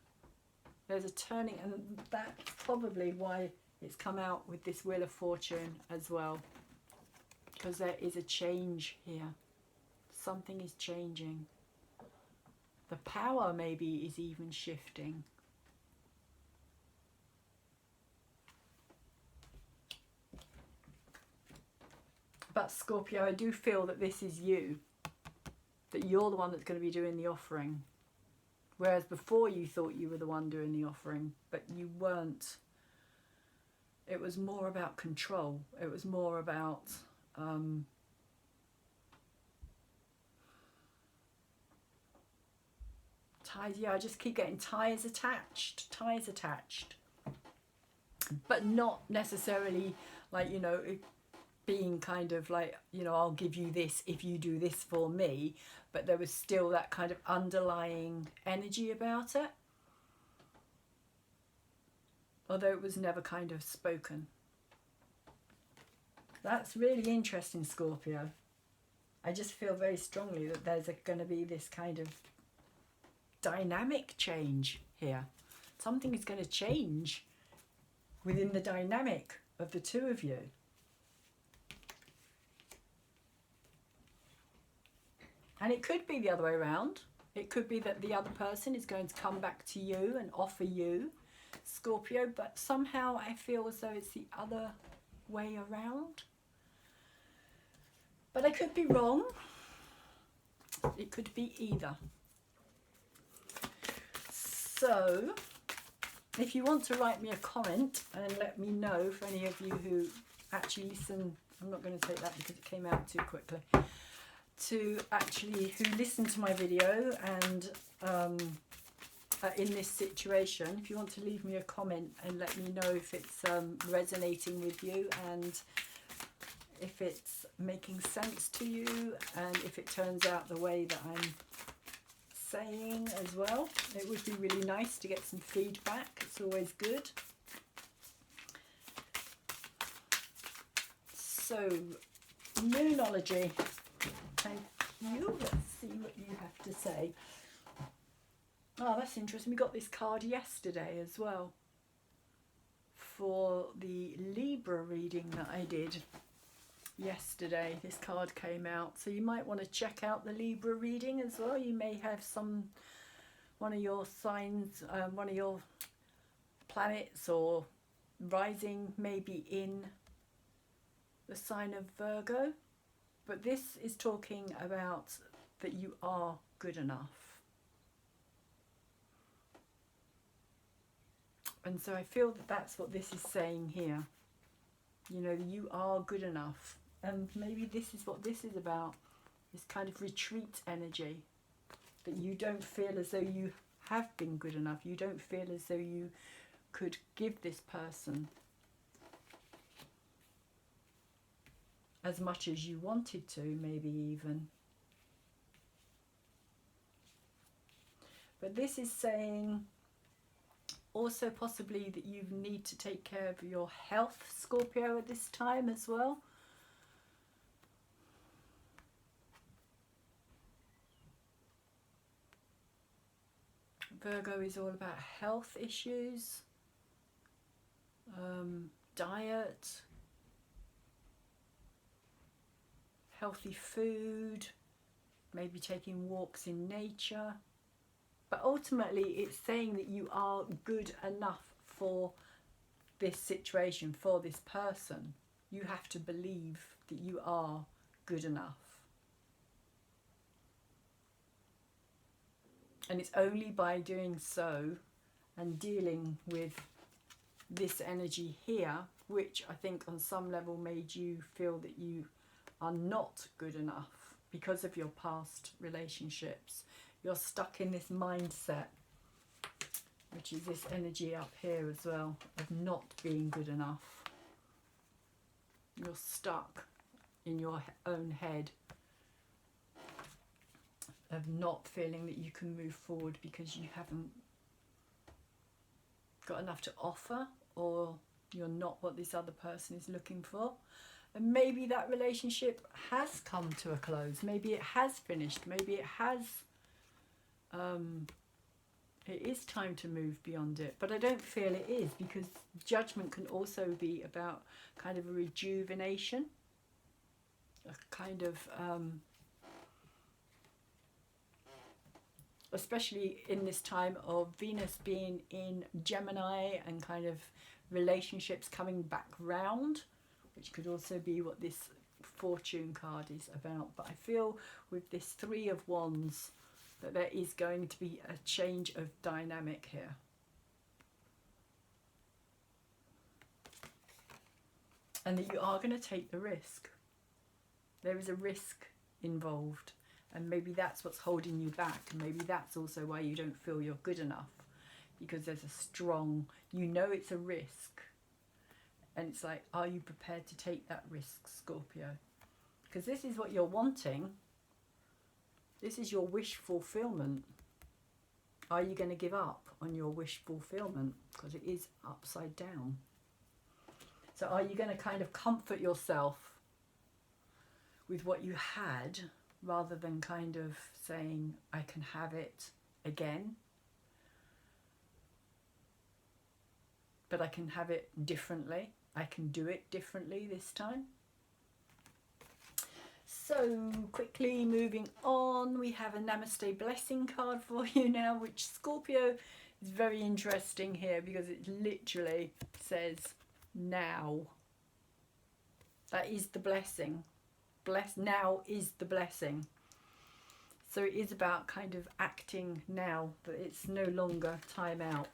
There's a turning, and that's probably why it's come out with this Wheel of Fortune as well. Because there is a change here. Something is changing. The power maybe is even shifting. But Scorpio, I do feel that this is you. That you're the one that's going to be doing the offering. Whereas before you thought you were the one doing the offering, but you weren't. It was more about control. It was more about ties. Yeah, I just keep getting ties attached. Ties attached. But not necessarily like, you know, being kind of like, you know, I'll give you this if you do this for me. But there was still that kind of underlying energy about it. Although it was never kind of spoken. That's really interesting, Scorpio. I just feel very strongly that there's going to be this kind of dynamic change here. Something is going to change within the dynamic of the two of you. And it could be the other way around. It could be that the other person is going to come back to you and offer you, Scorpio, but somehow I feel as though it's the other way around. But I could be wrong. It could be either. So, if you want to write me a comment and let me know, for any of you who actually listen, I'm not going to take that because it came out too quickly, to actually who listen to my video and in this situation, if you want to leave me a comment and let me know if it's resonating with you and if it's making sense to you and if it turns out the way that I'm saying as well. It would be really nice to get some feedback. It's always good. So, Moonology. Thank you. Let's see what you have to say. Oh, that's interesting. We got this card yesterday as well for the Libra reading that I did yesterday. This card came out, so you might want to check out the Libra reading as well. You may have one of your signs, one of your planets or rising maybe in the sign of Virgo. But this is talking about that you are good enough. And so I feel that that's what this is saying here. You know, you are good enough. And maybe this is what this is about. This kind of retreat energy. That you don't feel as though you have been good enough. You don't feel as though you could give this person as much as you wanted to, maybe even. But this is saying also possibly that you need to take care of your health, Scorpio, at this time as well. Virgo is all about health issues, diet, healthy food, maybe taking walks in nature. But ultimately it's saying that you are good enough for this situation, for this person. You have to believe that you are good enough. And it's only by doing so and dealing with this energy here, which I think on some level made you feel that you are not good enough because of your past relationships. You're stuck in this mindset, which is this energy up here as well, of not being good enough. You're stuck in your own head of not feeling that you can move forward because you haven't got enough to offer, or you're not what this other person is looking for. And maybe that relationship has come to a close. Maybe it has finished. Maybe it has... it is time to move beyond it. But I don't feel it is, because judgment can also be about kind of a rejuvenation. A kind of... especially in this time of Venus being in Gemini and kind of relationships coming back round, which could also be what this fortune card is about. But I feel with this Three of Wands that there is going to be a change of dynamic here. And that you are going to take the risk. There is a risk involved. And maybe that's what's holding you back. And maybe that's also why you don't feel you're good enough. Because there's a strong, you know it's a risk. And it's like, are you prepared to take that risk, Scorpio? Because this is what you're wanting. This is your wish fulfillment. Are you going to give up on your wish fulfillment? Because it is upside down. So are you going to kind of comfort yourself with what you had, rather than kind of saying, I can have it again, but I can have it differently. I can do it differently this time. So quickly moving on, we have a Namaste blessing card for you now, which Scorpio is very interesting here because it literally says now. That is the blessing. Now is the blessing. So it is about kind of acting now, but it's no longer time out.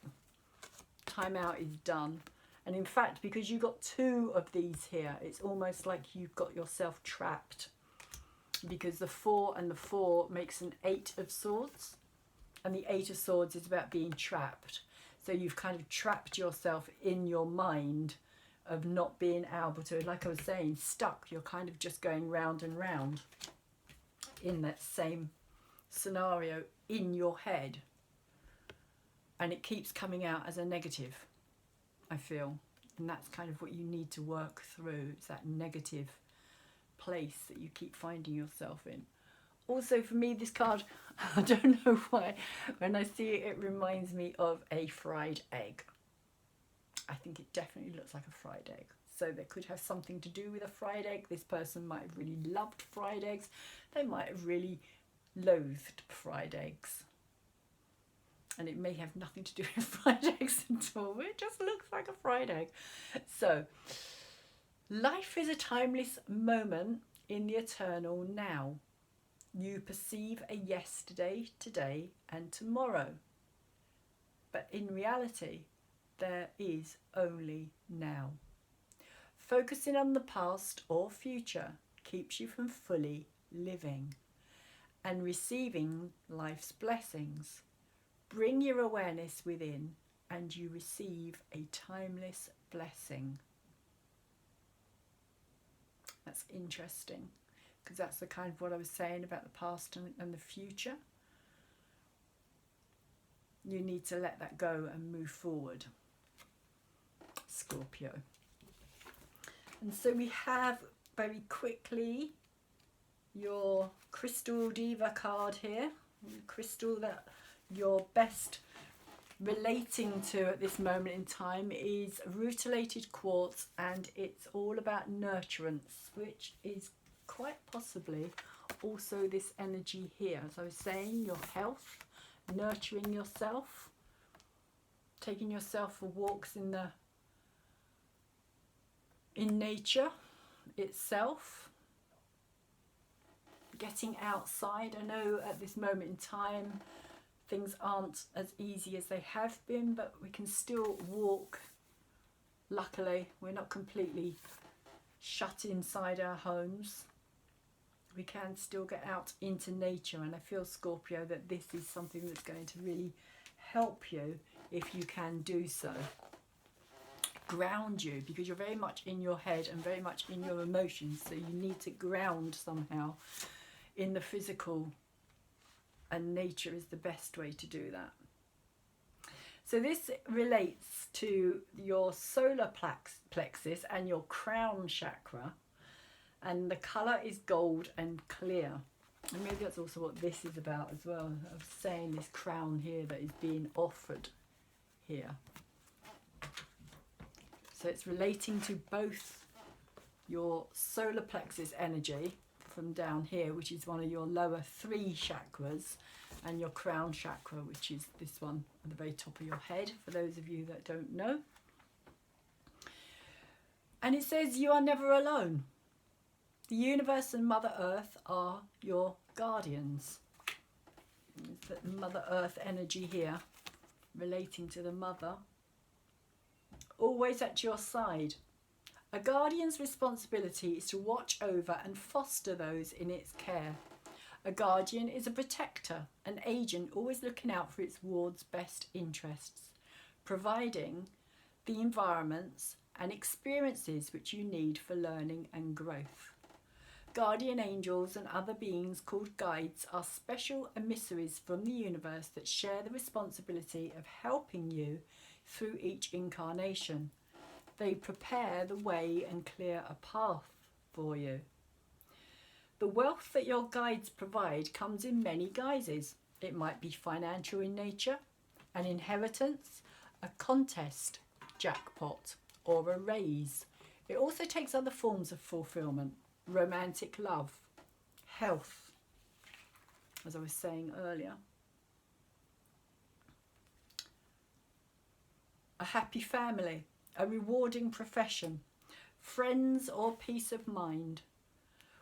Time out is done. And in fact, because you got two of these here, it's almost like you've got yourself trapped. Because the 4 and the 4 makes an 8 of swords. And the 8 of swords is about being trapped. So you've kind of trapped yourself in your mind of not being able to, like I was saying, stuck. You're kind of just going round and round in that same scenario in your head. And it keeps coming out as a negative, I feel. And that's kind of what you need to work through. It's that negative place that you keep finding yourself in. Also for me, this card, I don't know why, when I see it, it reminds me of a fried egg. I think it definitely looks like a fried egg. So they could have something to do with a fried egg. This person might have really loved fried eggs. They might have really loathed fried eggs. And it may have nothing to do with fried eggs at all. It just looks like a fried egg. So, life is a timeless moment in the eternal now. You perceive a yesterday, today, and tomorrow. But in reality, there is only now. Focusing on the past or future keeps you from fully living and receiving life's blessings. Bring your awareness within and you receive a timeless blessing. That's interesting, because that's the kind of what I was saying about the past and the future. You need to let that go and move forward, Scorpio. And so we have very quickly your crystal diva card here. The crystal that you're best relating to at this moment in time is rutilated quartz, and it's all about nurturance, which is quite possibly also this energy here. As I was saying, your health, nurturing yourself, taking yourself for walks in nature itself, getting outside. I know at this moment in time things aren't as easy as they have been, but we can still walk. Luckily, we're not completely shut inside our homes. We can still get out into nature, and I feel, Scorpio, that this is something that's going to really help you if you can do so. Ground you, because you're very much in your head and very much in your emotions, so you need to ground somehow in the physical, and nature is the best way to do that. So this relates to your solar plexus and your crown chakra, and the colour is gold and clear. And maybe that's also what this is about as well. I was saying this crown here that is being offered here. So it's relating to both your solar plexus energy from down here, which is one of your lower 3 chakras, and your crown chakra, which is this one at the very top of your head, for those of you that don't know. And it says you are never alone. The universe and Mother Earth are your guardians. It's that Mother Earth energy here, relating to the mother. Always at your side. A guardian's responsibility is to watch over and foster those in its care. A guardian is a protector, an agent always looking out for its ward's best interests, providing the environments and experiences which you need for learning and growth. Guardian angels and other beings called guides are special emissaries from the universe that share the responsibility of helping you through each incarnation. They prepare the way and clear a path for you. The wealth that your guides provide comes in many guises. It might be financial in nature, an inheritance, a contest, jackpot, or a raise. It also takes other forms of fulfillment, romantic love, health, as I was saying earlier, a happy family, a rewarding profession, friends, or peace of mind.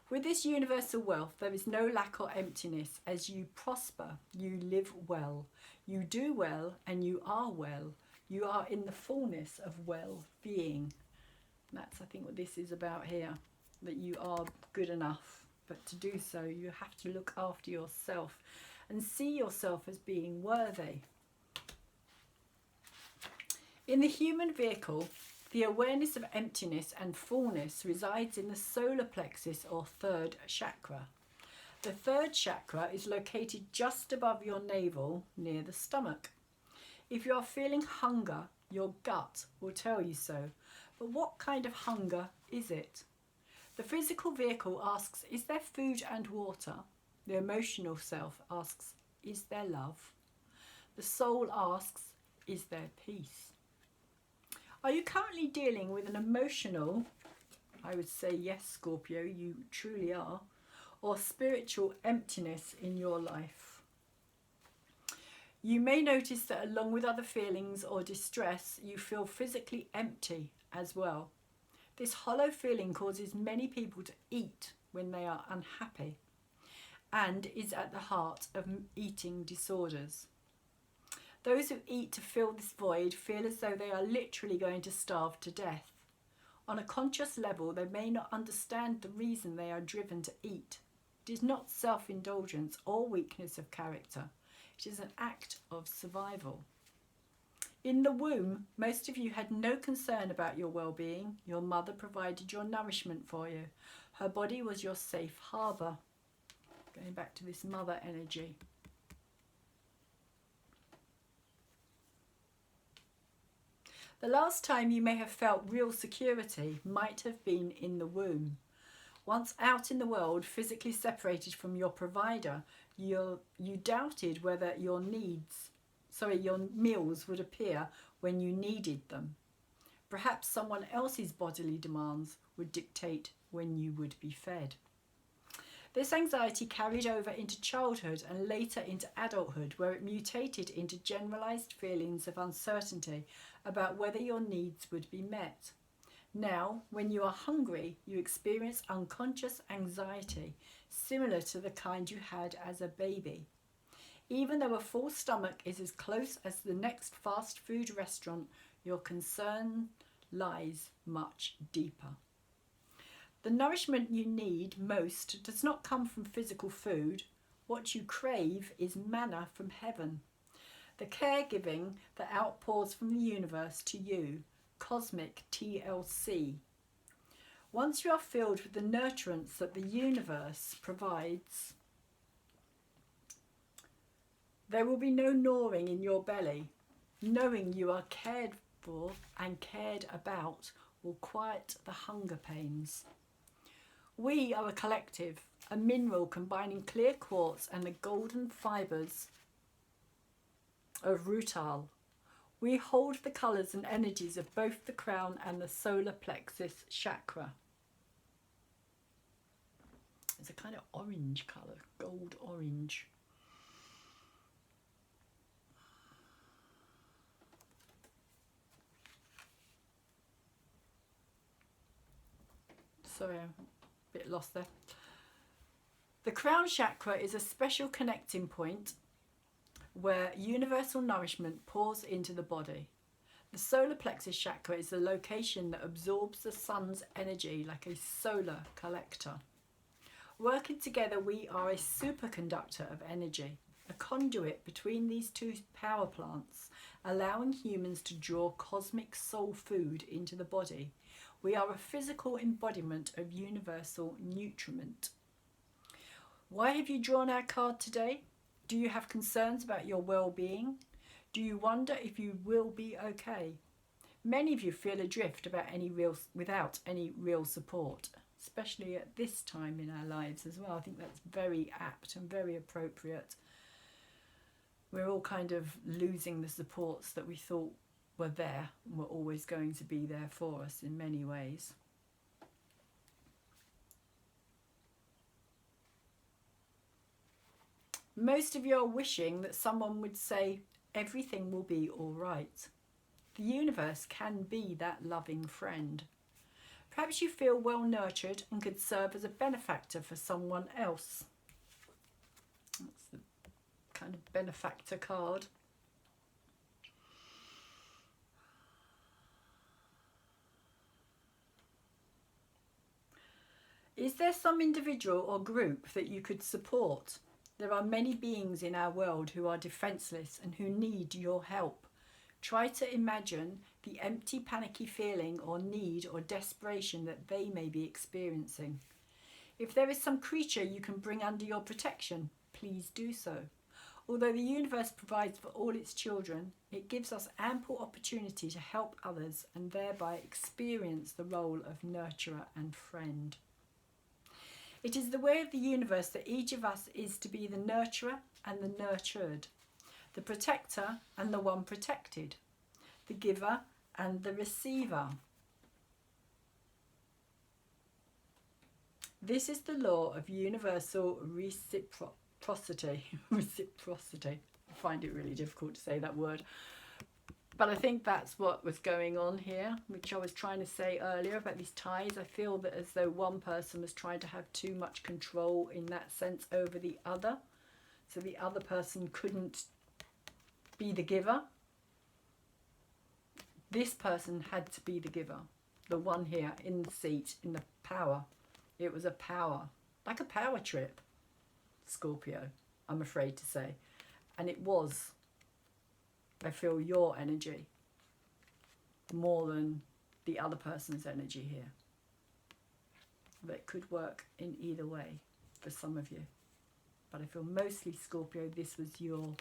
With this universal wealth, there is no lack or emptiness. As you prosper, you live well, you do well, and you are well. You are in the fullness of well-being. That's, I think, what this is about here, that you are good enough. But to do so, you have to look after yourself and see yourself as being worthy. In the human vehicle, the awareness of emptiness and fullness resides in the solar plexus or third chakra. The third chakra is located just above your navel near the stomach. If you are feeling hunger, your gut will tell you so. But what kind of hunger is it? The physical vehicle asks, is there food and water? The emotional self asks, is there love? The soul asks, is there peace? Are you currently dealing with an emotional, I would say yes, Scorpio, you truly are, or spiritual emptiness in your life? You may notice that along with other feelings or distress, you feel physically empty as well. This hollow feeling causes many people to eat when they are unhappy and is at the heart of eating disorders. Those who eat to fill this void feel as though they are literally going to starve to death. On a conscious level, they may not understand the reason they are driven to eat. It is not self-indulgence or weakness of character. It is an act of survival. In the womb, most of you had no concern about your well-being. Your mother provided your nourishment for you. Her body was your safe harbour. Going back to this mother energy. The last time you may have felt real security might have been in the womb. Once out in the world, physically separated from your provider, you doubted whether your meals would appear when you needed them. Perhaps someone else's bodily demands would dictate when you would be fed. This anxiety carried over into childhood and later into adulthood, where it mutated into generalized feelings of uncertainty about whether your needs would be met. Now, when you are hungry, you experience unconscious anxiety, similar to the kind you had as a baby. Even though a full stomach is as close as the next fast food restaurant, your concern lies much deeper. The nourishment you need most does not come from physical food. What you crave is manna from heaven. The caregiving that outpours from the universe to you, cosmic TLC. Once you are filled with the nurturance that the universe provides, there will be no gnawing in your belly. Knowing you are cared for and cared about will quiet the hunger pains. We are a collective, a mineral combining clear quartz and the golden fibres of rutile. We hold the colours and energies of both the crown and the solar plexus chakra. It's a kind of orange colour, gold orange. Sorry, I'm a bit lost there. The crown chakra is a special connecting point where universal nourishment pours into the body. The solar plexus chakra is the location that absorbs the sun's energy like a solar collector. Working together, we are a superconductor of energy, a conduit between these two power plants, allowing humans to draw cosmic soul food into the body. We are a physical embodiment of universal nutriment. Why have you drawn our card today? Do you have concerns about your well-being? Do you wonder if you will be okay? Many of you feel adrift without any real support, especially at this time in our lives as well. I think that's very apt and very appropriate. We're all kind of losing the supports that we thought were there and were always going to be there for us in many ways. Most of you are wishing that someone would say, everything will be all right. The universe can be that loving friend. Perhaps you feel well nurtured and could serve as a benefactor for someone else. That's the kind of benefactor card. Is there some individual or group that you could support? There are many beings in our world who are defenseless and who need your help. Try to imagine the empty, panicky feeling or need or desperation that they may be experiencing. If there is some creature you can bring under your protection, please do so. Although the universe provides for all its children, it gives us ample opportunity to help others and thereby experience the role of nurturer and friend. It is the way of the universe that each of us is to be the nurturer and the nurtured, the protector and the one protected, the giver and the receiver. This is the law of universal reciprocity. Reciprocity. I find it really difficult to say that word. But I think that's what was going on here, which I was trying to say earlier about these ties. I feel that as though one person was trying to have too much control in that sense over the other. So the other person couldn't be the giver. This person had to be the giver. The one here in the seat, in the power. It was a power, like a power trip, Scorpio, I'm afraid to say. And it was, I feel, your energy more than the other person's energy here. But it could work in either way for some of you. But I feel mostly, Scorpio, this was your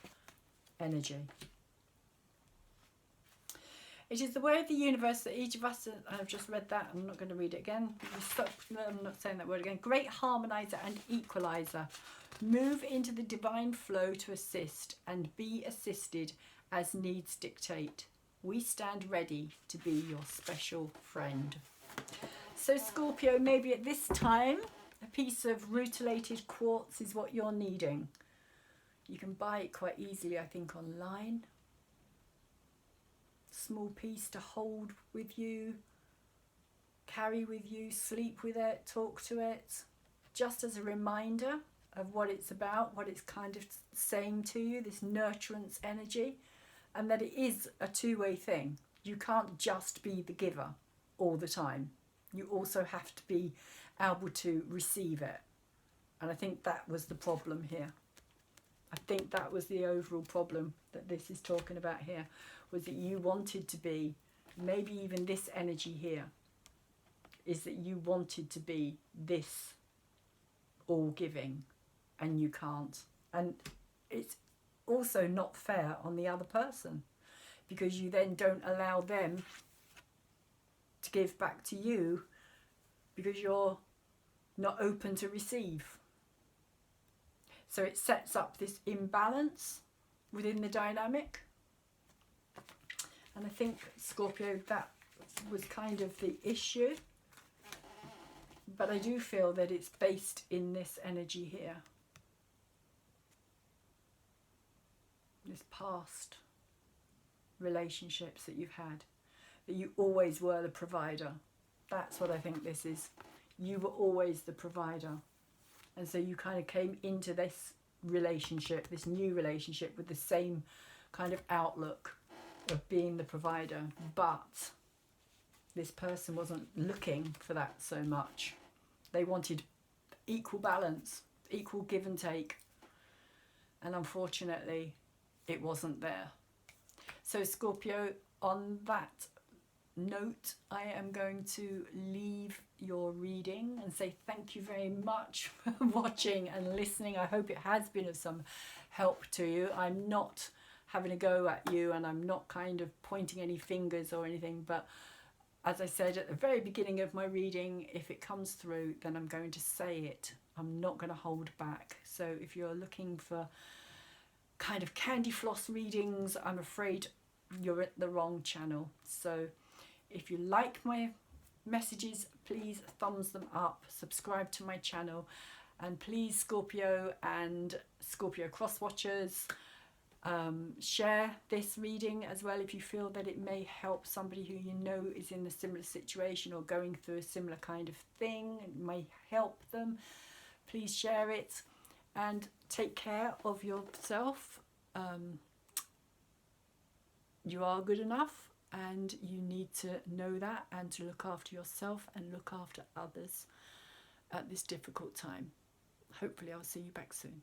energy. It is the way of the universe that each of us, I've just read that, I'm not going to read it again. I'm not saying that word again. Great harmonizer and equalizer. Move into the divine flow to assist and be assisted as needs dictate. We stand ready to be your special friend. So Scorpio, maybe at this time, a piece of rutilated quartz is what you're needing. You can buy it quite easily, I think, online. Small piece to hold with you, carry with you, sleep with it, talk to it, just as a reminder of what it's about, what it's kind of saying to you, this nurturance energy, and that it is a two-way thing. You can't just be the giver all the time. You also have to be able to receive it. And I think that was the problem here. I think that was the overall problem that this is talking about here, was that you wanted to be, maybe even this energy here, is that you wanted to be this all-giving, and you can't. And it's also not fair on the other person, because you then don't allow them to give back to you because you're not open to receive. So it sets up this imbalance within the dynamic. And I think, Scorpio, that was kind of the issue. But I do feel that it's based in this energy here. This past relationships that you've had. That you always were the provider. That's what I think this is. you were always the provider. And so you kind of came into this relationship, this new relationship, with the same kind of outlook of being the provider. But this person wasn't looking for that so much. They wanted equal balance, equal give and take. And unfortunately, it wasn't there. So Scorpio, on that note, I am going to leave your reading and say thank you very much for watching and listening. I hope it has been of some help to you. I'm not having a go at you, and I'm not kind of pointing any fingers or anything, but as I said at the very beginning of my reading, if it comes through, then I'm going to say it. I'm not going to hold back. So if you're looking for kind of candy floss readings, I'm afraid you're at the wrong channel. So if you like my messages, please thumbs them up, subscribe to my channel, and please, Scorpio and Scorpio cross watchers, share this reading as well if you feel that it may help somebody who you know is in a similar situation or going through a similar kind of thing. It may help them. Please share it and take care of yourself. You are good enough, and you need to know that and to look after yourself and look after others at this difficult time. Hopefully I'll see you back soon.